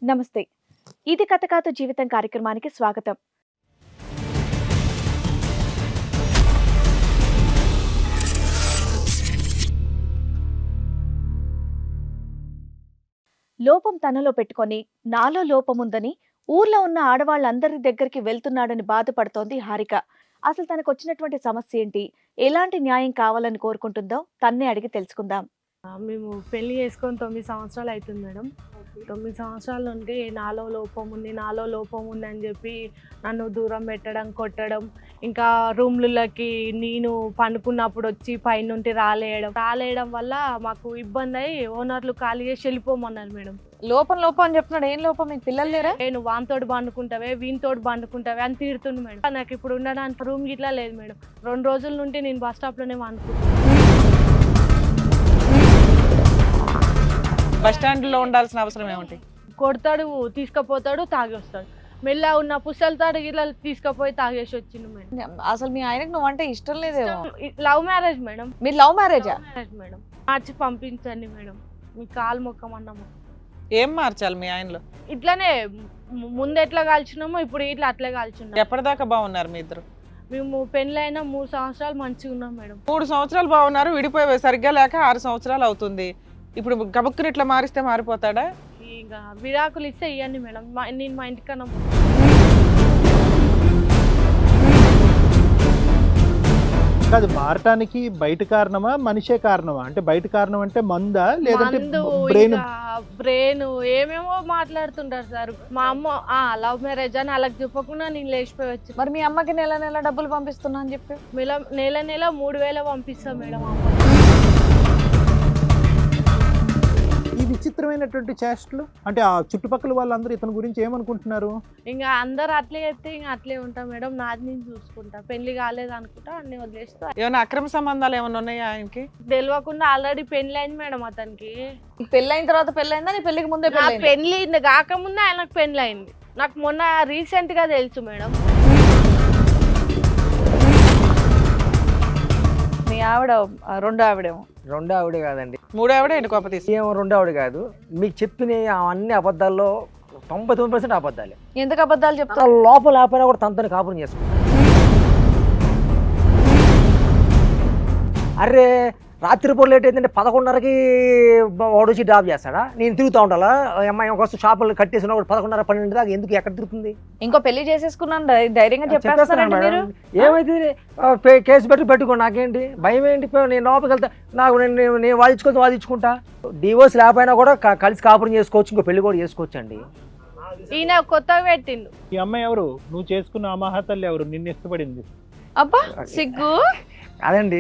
నమస్తే. ఇది కథ కాదు జీవితం కార్యక్రమానికి స్వాగతం. లోపం తనలో పెట్టుకొని నాలో లోపముందని ఊర్లో ఉన్న ఆడవాళ్ళందరి దగ్గరికి వెళ్తున్నాడని బాధపడుతోంది హారిక. అసలు తనకొచ్చినటువంటి సమస్య ఏంటి, ఎలాంటి న్యాయం కావాలని కోరుకుంటుందో తన్నే అడిగి తెలుసుకుందాం. మేము పెళ్లి చేసుకొని 9 సంవత్సరాలు అవుతుంది మేడం. 9 సంవత్సరాల నుండి నాలో లోపం ఉంది అని చెప్పి నన్ను దూరం పెట్టడం, కొట్టడం, ఇంకా రూమ్లకి నేను పండుకున్నప్పుడు వచ్చి పైనుండి రాలేయడం వల్ల మాకు ఇబ్బంది అయ్యి ఓనర్లు ఖాళీ చేసి వెళ్ళిపోమన్నారు మేడం. లోపం అని చెప్తున్నాడు. ఏం లోపం? మీకు పిల్లలు లేరా? నేను వానితోటి పండుకుంటావే, వీనితోటి పండుకుంటావే అని తీరుతుంది మేడం. నాకు ఇప్పుడు ఉండడానికి రూమ్ గిట్లా లేదు మేడం. 2 రోజుల నుండి నేను బస్ స్టాప్లోనే పండుకుంటాను. బస్ స్టాండ్ లో ఉండాల్సిన అవసరం ఏమిటి? కొడతాడు, తీసుకుపోతాడు, తాగి వస్తాడు. మెల్ల ఉన్న పుస్తలతాడు గిట్లా తీసుకుపోయి తాగేసి వచ్చిండు మేడం. అసలు మీ ఆయనకు నువ్వంటే ఇష్టం లేదేమో. Love marriage madam. మీరు లవ్ మ్యారేజా? మేడం మార్చి పంపించండి మేడం, మీ కాలు మొక్కమన్నాము. ఏం మార్చాలి మీ ఆయనలో? ఇట్లానే ముందు ఎట్లా కాల్చినామో ఇప్పుడు ఇట్లా అట్లే కాల్చున్నాం. ఎప్పటిదాకా బాగున్నారు మీ ఇద్దరు? మేము పెళ్ళైన 3 సంవత్సరాలు మంచిగా ఉన్నాం మేడం. 3 సంవత్సరాలు బాగున్నారు, విడిపోయి సరిగ్గా లేక 6 సంవత్సరాలు అవుతుంది. ఇప్పుడు గబుక్కుని ఇట్లా మారిస్తే మారిపోతాడా? ఇక విడాకులు ఇస్తే ఇవ్వండి మేడం, నేను మా ఇంటికన్నా. కాదు, మారటానికి బయట కారణమా మనిషే కారణమా? అంటే బయట కారణం అంటే మందా లేదంటే బ్రెయిన్ ఏమేమో మాట్లాడుతుంటారు సార్. మా అమ్మ లవ్ మ్యారేజ్ అని అలా చెప్పకుండా నేను లేచిపోయి వచ్చి. మరి మీ అమ్మకి నెల నెల డబ్బులు పంపిస్తున్నా అని చెప్పి నెల 3000 పంపిస్తాం మేడం అమ్మ. ఈ విచిత్రమైనటువంటి చేష్టలు అంటే ఆ చుట్టుపక్కల వాళ్ళందరూ ఇతని గురించి ఏమనుకుంటున్నారు? ఇంకా అందరు అట్లే చెప్తే ఇంకా అట్లే ఉంటా మేడం. నాది నేను చూసుకుంటా, పెళ్లి కాలేదు అనుకుంటా అన్ని వదిలేస్తా. ఏమైనా అక్రమ సంబంధాలు ఏమైనా ఉన్నాయా ఆయనకి? తెలియకుండా ఆల్రెడీ పెళ్లి అయింది మేడం అతనికి. పెళ్ళైన తర్వాత పెళ్ళైందా? నీ పెళ్లికి ముందే పెళ్లి కాకముందే ఆయనకు పెళ్లి అయింది. నాకు మొన్న రీసెంట్ గా తెలుసు మేడం. మీ ఆవిడ రెండో ఆవిడేమో. రెండో ఆవిడే కాదండి, 3 ఆవిడ ఏంటి కోప తీసి? ఏమో రెండో ఆవిడ కాదు. మీకు చెప్పిన అన్ని అబద్ధాల్లో 99% అబద్ధాలే. ఎందుకు అబద్ధాలు చెప్తా? లోపల ఆపైనా కూడా తనతో కాపురం చేసుకుంటా. అరే రాత్రిపూట లేట్ ఏంటంటే 11:30కి వాడు వచ్చి డ్రాప్ చేస్తాడా? నేను తిరుగుతూ ఉండాలా? అమ్మాయి కోసం షాపులు కట్టేసిన 11:30 12 దాకా ఎందుకు ఎక్కడ తిరుగుతుంది? ఇంకో పెళ్లి చేసేసుకున్నాను ధైర్యంగా చెప్పేస్తాను మేడం. ఏమైతే కేసు పెట్టుకో, నాకేంటి భయం ఏంటి? నేను లోపలికి వెళ్తా, నాకు నేను వాదించుకుంటా. డివోర్స్ లేకపోయినా కూడా కలిసి కాపురం చేసుకోవచ్చు, ఇంకో పెళ్లి కూడా చేసుకోవచ్చు అండి. ఈయన కొత్తగా పెట్టిండు. ఈ అమ్మాయి ఎవరు? నువ్వు చేసుకున్న అమహాతల్లి ఎవరు నిన్ను ఇష్టపడింది? అబ్బా సిగ్గు. అదండి,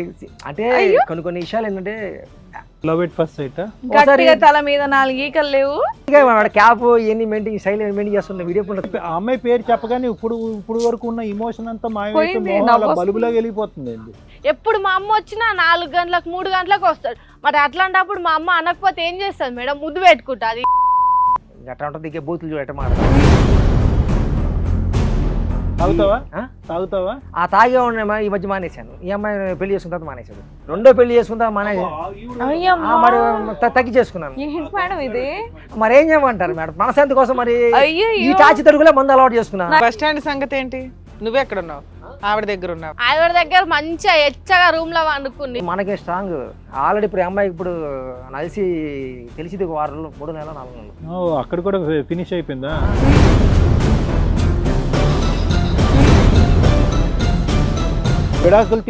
అంటే కొన్ని విషయాలు ఏంటంటే లవ్ ఎట్ ఫస్ట్ సైట్. గట్టిగా తల మీద 4 ఈకలు లేవు. క్యాప్ ఇవన్నీ మెయింటైన్ స్టైల్ మెయింటైన్ చేస్తున్న వీడియో. ఆ అమ్మాయి పేరు చెప్పగానే ఇప్పుడు వరకు ఉన్న ఇమోషన్ అంతా మాయమైతే బలుబులాగా వెళ్ళిపోతుంది. ఎప్పుడు మా అమ్మ వచ్చినా 4 గంటలకు 3 గంటలకు వస్తాడు. మరి అట్లాంటప్పుడు మా అమ్మ అనకపోతే ఏం చేస్తుంది మేడం? ముద్దు పెట్టుకుంటుంది. అట్లా ఉంటుంది, దిగే బూతులు చూడటం మాట. తాగుతావా? ఆ తాగే ఉన్నా ఈ మధ్య మానేశాను. ఈ అమ్మాయి పెళ్లి చేసుకున్న తర్వాత మానేశాడు. రెండో పెళ్లి చేసుకుంటా మానేసి మరి తగ్గి చేసుకున్నాను. ఇది మరి ఏం చేయమంటారు మేడం? మనశాంతి కోసం మరి ఈ చాచి తరుగులే మందు అలవాటు చేసుకున్నాను. బస్ స్టాండ్ సంగతి ఏంటి? నువ్వెక్కడ ఉన్నావు? ఆవిడ దగ్గర ఉన్నావు. ఆవిడ దగ్గర మంచిగా ఎచ్చగా రూమ్ లో వండుకుంది. మనకే స్ట్రాంగ్ ఆల్రెడీ. ఇప్పుడు అమ్మాయికి ఇప్పుడు నలిసి తెలిసింది 6 నెలలు 3 నెలలు 4 నెలలు. అక్కడ కూడా ఫినిష్ అయిపోయిందా? విడాకులు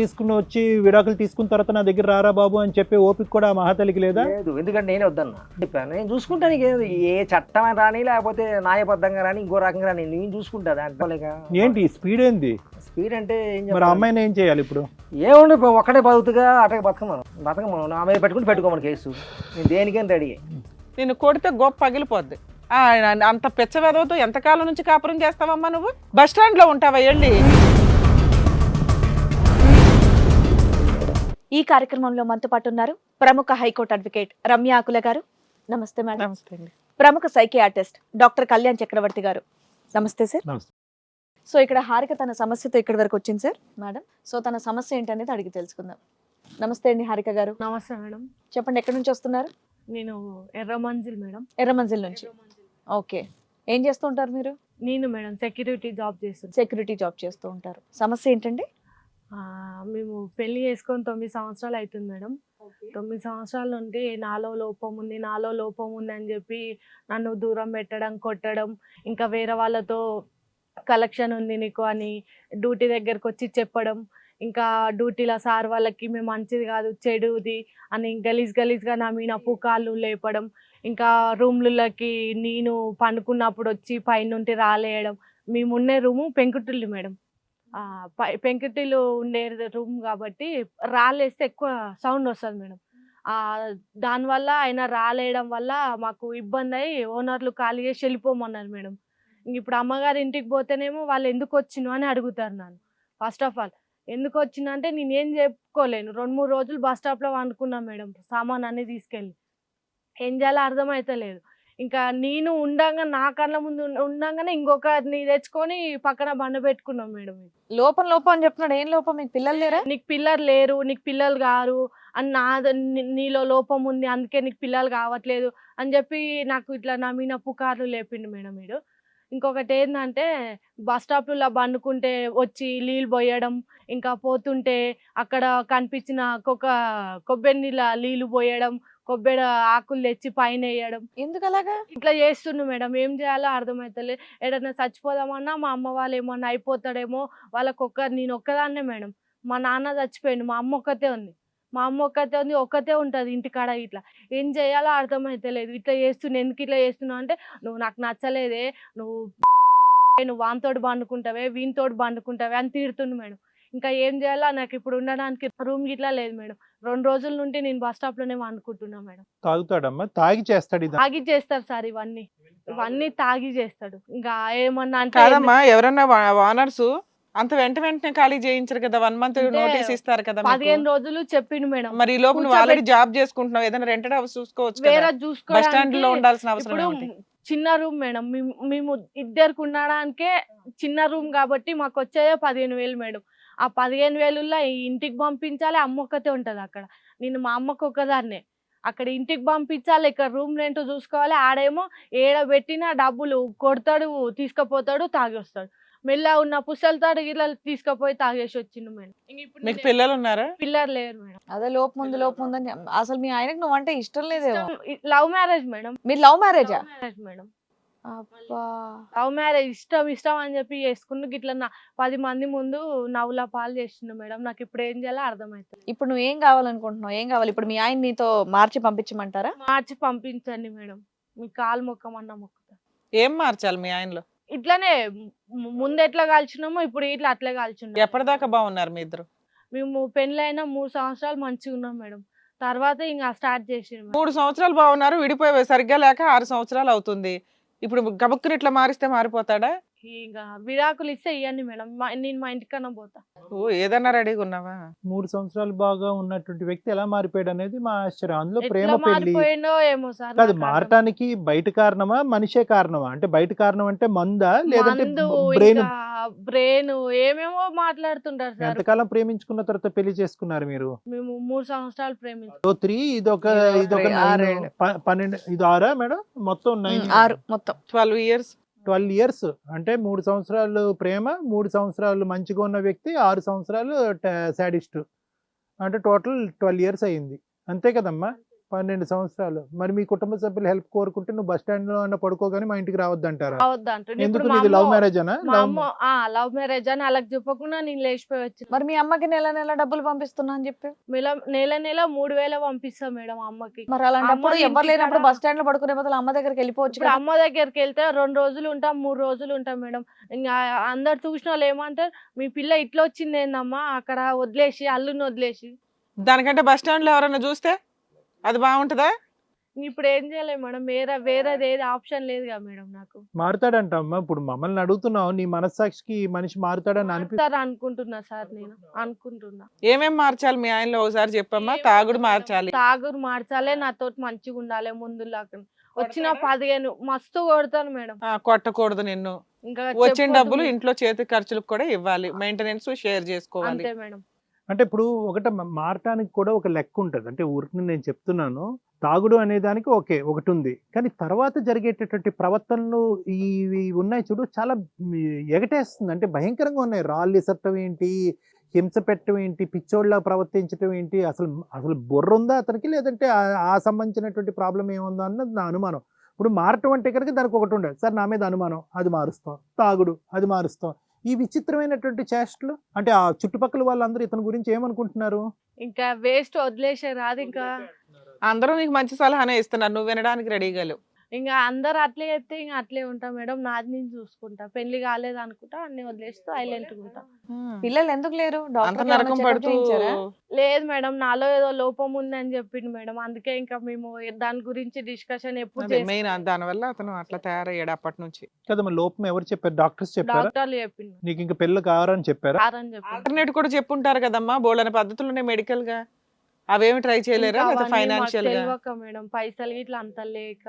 తీసుకున్న తర్వాత నా దగ్గర రారా బాబు అని చెప్పే ఓపిక కూడా మహాతలికి లేదా? లేదు, ఎందుకంటే నేనే వద్దన్నా చెప్పాను. నేను చూసుకుంటాను, ఏ చట్టమే రాని లేకపోతే న్యాయబద్ధంగా రాని ఇంకో రకంగా రాని నేను చూసుకుంటా. దాంట్లో ఏంటి స్పీడ్ ఏంది? స్పీడ్ అంటే మరి అమ్మాయిని ఏం చేయాలి ఇప్పుడు? ఏముంది, ఒక్కటే బతుకుగా అటక బతకమను నా మీద పెట్టుకోమని కేసు. నేను దేనికైనా రెడీ. నిన్ను కొడితే గొప్ప పగిలిపోద్ది. అంత పెచ్చ వెదవుతూ ఎంతకాలం నుంచి కాపురం చేస్తావమ్మా నువ్వు? బస్ స్టాండ్ లో ఉంటావా? వెళ్ళి ఈ కార్యక్రమంలో మనతో పాటు ఉన్నారు ప్రముఖ హైకోర్టు అడ్వకేట్ రమ్య ఆకుల గారు. నమస్తే మేడం. నమస్తే అండి. ప్రముఖ సైకియాట్రిస్ట్ డాక్టర్ కళ్యాణ్ చక్రవర్తి గారు. నమస్తే సార్. సో ఇక్కడ హారిక తన సమస్యతో ఇక్కడి వరకు వచ్చింది సార్. మేడం, సో తన సమస్య ఏంటనేది అడిగి తెలుసుకుందాం. నమస్తే అండి హారిక గారు. నమస్తే మేడం. చెప్పండి, ఎక్కడి నుంచి వస్తున్నారు? నేను ఎర్రమంజిల్ మేడం. ఎర్రమంజిల్ నుంచి. ఓకే. ఏం చేస్తూ ఉంటారు మీరు? నేను మేడం సెక్యూరిటీ జాబ్ చేస్తున్నాను. సెక్యూరిటీ జాబ్ చేస్తూ ఉంటారు. సమస్య ఏంటండి? మేము పెళ్లి చేసుకొని 9 సంవత్సరాలు అవుతుంది మేడం. 9 సంవత్సరాల నుండి నాలో లోపం ఉంది అని చెప్పి నన్ను దూరం పెట్టడం, కొట్టడం, ఇంకా వేరే వాళ్ళతో కలెక్షన్ ఉంది నీకు అని డ్యూటీ దగ్గరకు వచ్చి చెప్పడం, ఇంకా డ్యూటీలో సార్ వాళ్ళకి మేము మంచిది కాదు చెడుది అని గలీజ్గా నా మీద పుకార్లు లేపడం, ఇంకా రూమ్లకి నేను పండుకున్నప్పుడు వచ్చి పైనుండి రాలేయడం. మేముండే రూము పెంకుటిల్లు మేడం. పెంకుటిల్లు ఉండే రూమ్ కాబట్టి రాళ్ళేస్తే ఎక్కువ సౌండ్ వస్తుంది మేడం. దానివల్ల ఆయన రాలేయడం వల్ల మాకు ఇబ్బంది అయ్యి ఓనర్లు ఖాళీ చేసి వెళ్ళిపోమన్నారు మేడం. ఇప్పుడు అమ్మగారి ఇంటికి పోతేనేమో వాళ్ళు ఎందుకు వచ్చినావు అని అడుగుతారు నన్ను. ఫస్ట్ ఆఫ్ ఆల్ ఎందుకు వచ్చినా అంటే నేనేం చెప్పుకోలేను. 2-3 రోజులు బస్ స్టాప్లో వండుకున్నాను మేడం, సామాన్ అన్నీ తీసుకెళ్ళి. ఏం చేయాలో అర్థమవుతలేదు. ఇంకా నేను ఉండంగా నా కళ్ళ ముందు ఉండంగానే ఇంకొకరిని తెచ్చుకొని పక్కన బండ పెట్టుకున్నాం మేడం. లోపం అని చెప్తున్నాడు. ఏం లోపం? మీకు పిల్లలు లేరా? నీకు పిల్లలు లేరు, నీకు పిల్లలు గారు అని నీలో లోపం ఉంది, అందుకే నీకు పిల్లలు కావట్లేదు అని చెప్పి నాకు ఇట్లా నా మీద పుకార్లు లేపిండు మేడం వీడు. ఇంకొకటి ఏంటంటే బస్ స్టాప్లో బండుకుంటే వచ్చి నీళ్ళు పోయడం, ఇంకా పోతుంటే అక్కడ కనిపించిన కొబ్బరి నీళ్ళ నీళ్ళు పోయడం, కొబ్బరి ఆకులు తెచ్చి పైన వేయడం. ఎందుకు అలాగా? ఇట్లా చేస్తుండు మేడం. ఏం చేయాలో అర్థమవుతలే. ఏదైనా చచ్చిపోదామన్నా మా అమ్మ వాళ్ళు ఏమన్నా అయిపోతాడేమో నేను ఒక్కదాన్నే మేడం. మా నాన్న చచ్చిపోయిండు, మా అమ్మ ఒక్కతే ఉంది. ఒక్కతే ఉంటుంది ఇంటికాడ. ఇట్లా ఏం చేయాలో అర్థమవుతలేదు. ఇట్లా చేస్తున్నావు, ఎందుకు ఇట్లా చేస్తున్నావు అంటే నువ్వు నాకు నచ్చలేదే, నువ్వు వానితోటి పండుకుంటావే, వీనితోటి పండుకుంటావే అని తిడుతుండు మేడం. ఇంకా ఏం చేయాలో నాకు ఇప్పుడు ఉండడానికి రూమ్ గిట్లా లేదు మేడం. 2 రోజుల నుండి నేను బస్ స్టాప్ లోనే వండుకుంటున్నా మేడం. తాగుతాడమ్మా? తాగి చేస్తాడు ఇది? తాగి చేస్తారు సార్, ఇవన్నీ తాగి చేస్తాడు. ఇంకా ఏమన్నా అంటే కాదమ్మా, ఎవరన్నా ఓనర్స్ అంత వెంటనే ఖాళీ చేయించరు కదా, 1 month నోటీస్ ఇస్తారు కదా. 15 రోజులు చెప్పిండు మేడం. మరి ఈ లోపు నువ్వు ఆల్రెడీ జాబ్ చేసుకుంటున్నావు, ఏదైనా రెంటెడ్ హౌస్ చూసుకోవచ్చు కదా, వేరే బస్ స్టాండ్ లో చూసుకోవడానికి. ఉండాల్సిన అవసరం ఇప్పుడు ఏమిటి? చిన్న రూమ్ మేడం, మేము ఇద్దరికి ఉండడానికే చిన్న రూమ్ కాబట్టి మాకు వచ్చేదే 15,000 మేడం. ఆ 15,000 ఇంటికి పంపించాలి, అమ్మ ఒక్కతే ఉంటుంది అక్కడ. నేను మా అమ్మకు ఒక్కదాన్నే. అక్కడ ఇంటికి పంపించాలి, ఇక్కడ రూమ్ రెంట్ చూసుకోవాలి. ఆడేమో ఏడబెట్టిన డబ్బులు కొడతాడు, తీసుకుపోతాడు, తాగి వస్తాడు. మెల్ల ఉన్న పుస్తలతాడు ఇలా తీసుకుపోయి తాగేసి వచ్చిండు మేడం. మీకు పిల్లలు ఉన్నారా? పిల్లలు లేరు మేడం. అదే లోపం ఉందని. అసలు మీ ఆయనకు నువ్వు అంటే ఇష్టం లేదేమో. Love marriage madam. మీరు లవ్ మ్యారేజా? మేడం. అబ్బా. లవ్ మ్యారేజ్ ఇష్టం అని చెప్పి చేసుకున్న గిట్ల 10 మంది ముందు నవ్వుల పాలు చేసిండు మేడం. నాకు ఇప్పుడు ఏం చేయాలో అర్థమవుతుంది. ఇప్పుడు నువ్వు ఏం కావాలనుకుంటున్నావు? ఏం కావాలి ఇప్పుడు? మీ ఆయన నీతో మార్చి పంపించమంటారా? మార్చి పంపించండి మేడం. మీ కాలు మొక్కమన్నా మొక్కుతా. ఏం మార్చాలి మీ ఆయనలో? ఇట్లానే ముందు ఎట్లా కాల్చినామో ఇప్పుడు ఇట్లా అట్లే కాల్చున్నాం. ఎప్పటిదాకా బాగున్నారు మీ ఇద్దరు? మేము పెళ్ళైనా 3 సంవత్సరాలు మంచిగా ఉన్నాం మేడం. తర్వాత ఇంకా స్టార్ట్ చేసిండు. 3 సంవత్సరాలు బాగున్నారు, విడిపోయి సరిగ్గా లేక 6 సంవత్సరాలు అవుతుంది. ఇప్పుడు గబుక్కుని ఇట్లా మారిస్తే మారిపోతాడా? ఇంకా విడాకులు ఇస్తే ఇవ్వండి మేడం, నేను మా ఇంటికన్నా పోతా. ఓ, ఏదన్నా రెడీగా ఉన్నావా? 3 సంవత్సరాలు బాగా ఉన్నటువంటి వ్యక్తి ఎలా మారిపోయాడు అనేది మా ఆశ్చర్యం. అందులో ప్రేమ ఎట్లా పెళ్లి మారిపోయిండో ఏమో సార్. కాదు, మారటానికి బయట కారణమా మనిషే కారణమా? అంటే బయట కారణం అంటే మందా లేదంటే బ్రెయిన్ ఏమేమో మాట్లాడుతుంటారు సార్. ఎంతకాలం ప్రేమించుకున్న తర్వాత పెళ్లి చేసుకున్నారు మీరు? మేము 3 సంవత్సరాలు ప్రేమించాం. 3 ఇదొక 9 12 ఇది 6 మేడం? మొత్తం 9 6 మొత్తం 12 years. 12 years అంటే 3 సంవత్సరాలు ప్రేమ, 3 సంవత్సరాలు మంచిగా ఉన్న వ్యక్తి, 6 సంవత్సరాలు సాడిస్ట్. అంటే టోటల్ 12 years అయింది, అంతే కదమ్మా? 12 సంవత్సరాలు. మరి మీ కుటుంబ సభ్యులు హెల్ప్ కోరుకుంటే నువ్వు బస్ స్టాండ్ లో అన్న పడుకోగానే మా ఇంటికి రావద్దంటారా? ఎందుకు? నీది లవ్ మ్యారేజ్ అనా? లవ్ మ్యారేజ్ అని అలా చెప్పకుండా నేను లేచిపోయి వచ్చి. మరి మీ అమ్మకి నెల డబ్బులు పంపిస్తున్నా అని చెప్పి నెల 3,000 పంపిస్తా మేడం అమ్మకి. మరి అలాంటప్పుడు అమ్మ ఎవరు లేనప్పుడు ఇంటికాడ- బస్ స్టాండ్ లో పడుకునే బదులు అమ్మ దగ్గరికి వెళ్ళిపోవచ్చు ఇప్పుడు కదా. అమ్మ దగ్గరికి వెళ్తే 2 రోజులు ఉంటాం, 3 రోజులు ఉంటాం మేడం. ఇంకా అందరు చూసిన వాళ్ళు ఏమంటారు, మీ పిల్ల ఇట్లా వచ్చింది ఏందమ్మా అక్కడ వదిలేసి, అల్లుని వదిలేసి. దానికంటే బస్ స్టాండ్ లో ఎవరైనా చూస్తే అది బాగుంటుందా? ఇప్పుడు ఏం చేయలేదు మేడం, వేరేది ఏది ఆప్షన్ లేదు కదా మేడం నాకు. మారుతాడంట అమ్మా. ఇప్పుడు మమ్మల్ని అడుగుతున్నావు, నీ మనస్సాక్షికి మనిషి మారుతాడని అనుకుంటున్నా సార్, నేను అనుకుంటున్నా. ఏమేం మార్చాలి మీ ఆయనలో ఒకసారి చెప్పమ్మా. తాగుడు మార్చాలి, తాగుడు మార్చాలి, నాతో మంచిగా ఉండాలి. ముందు వచ్చిన 15 మస్తు కొడతాను మేడం. కొట్టకూడదు నిన్ను. ఇంకా వచ్చిన డబ్బులు ఇంట్లో చేతి ఖర్చులకు కూడా ఇవ్వాలి, మెయింటెనెన్స్ షేర్ చేసుకోవాలి. అంతే మేడం. అంటే ఇప్పుడు ఒకటి మారటానికి కూడా ఒక లెక్క ఉంటుంది. అంటే ఊరికి నేను చెప్తున్నాను, తాగుడు అనే దానికి ఓకే ఒకటి ఉంది, కానీ తర్వాత జరిగేటటువంటి ప్రవర్తనలు ఇవి ఉన్నాయి చూడు, చాలా ఎగటేస్తుంది. అంటే భయంకరంగా ఉన్నాయి. రాళ్ళు ఇసట్టం ఏంటి, హింస పెట్టడం ఏంటి, పిచ్చోళ్ళ ప్రవర్తించడం ఏంటి, అసలు అసలు బుర్ర ఉందా అతనికి, లేదంటే ఆ సంబంధించినటువంటి ప్రాబ్లం ఏముందా అన్నది నా అనుమానం. ఇప్పుడు మారటం అంటే కనుక దానికి ఒకటి ఉండదు, సార్ నా మీద అనుమానం, అది మారుస్తాం. తాగుడు, అది మారుస్తాం. ఈ విచిత్రమైనటువంటి చేష్టలు, అంటే ఆ చుట్టుపక్కల వాళ్ళందరూ ఇతని గురించి ఏమనుకుంటున్నారు? ఇంకా వేస్ట్ వదిలేసే రాదు. ఇంకా అందరూ నీకు మంచి సలహానే ఇస్తున్నారు, నువ్వు వినడానికి రెడీగా లేవు. ఇంకా అందరు అట్లే చెప్తే ఇంకా అట్లే ఉంటా మేడం. నాది నేను చూసుకుంటా. పెళ్లి కాలేదు అనుకుంటా, అన్ని వదిలేస్తూ సైలెంట్ ఉంటా. పిల్లలు ఎందుకు లేరు? అంత డాక్టర్ నరకం పడుతూ లేదు మేడం, నాలో ఏదో లోపం ఉంది అని చెప్పిండు మేడం. అందుకే ఇంకా మేము దాని గురించి డిస్కషన్ ఎప్పుడు మెయిన్ దానివల్ల అతను అట్లా తయారయ్యాడు అప్పటి నుంచి. కదా మరి లోపం ఎవరు చెప్పారు? డాక్టర్స్ చెప్పారా? డాక్టర్లు చెప్పిండు నీకు ఇంకా పిల్లలు కావాలని చెప్పారా? అని చెప్పిండు. ఆల్టర్నేట్ కూడా చెప్పుంటారు కదమ్మా, బోల్డని పద్ధతులు ఉన్నాయి మెడికల్ గా, అవేమి ట్రై చేయలేరా? ఇంకా లేదా అవన్నీ మాకు ఫైనాన్షియల్ గా? తెలియక మేడం, పైసలు ఇట్లా అంత లేక.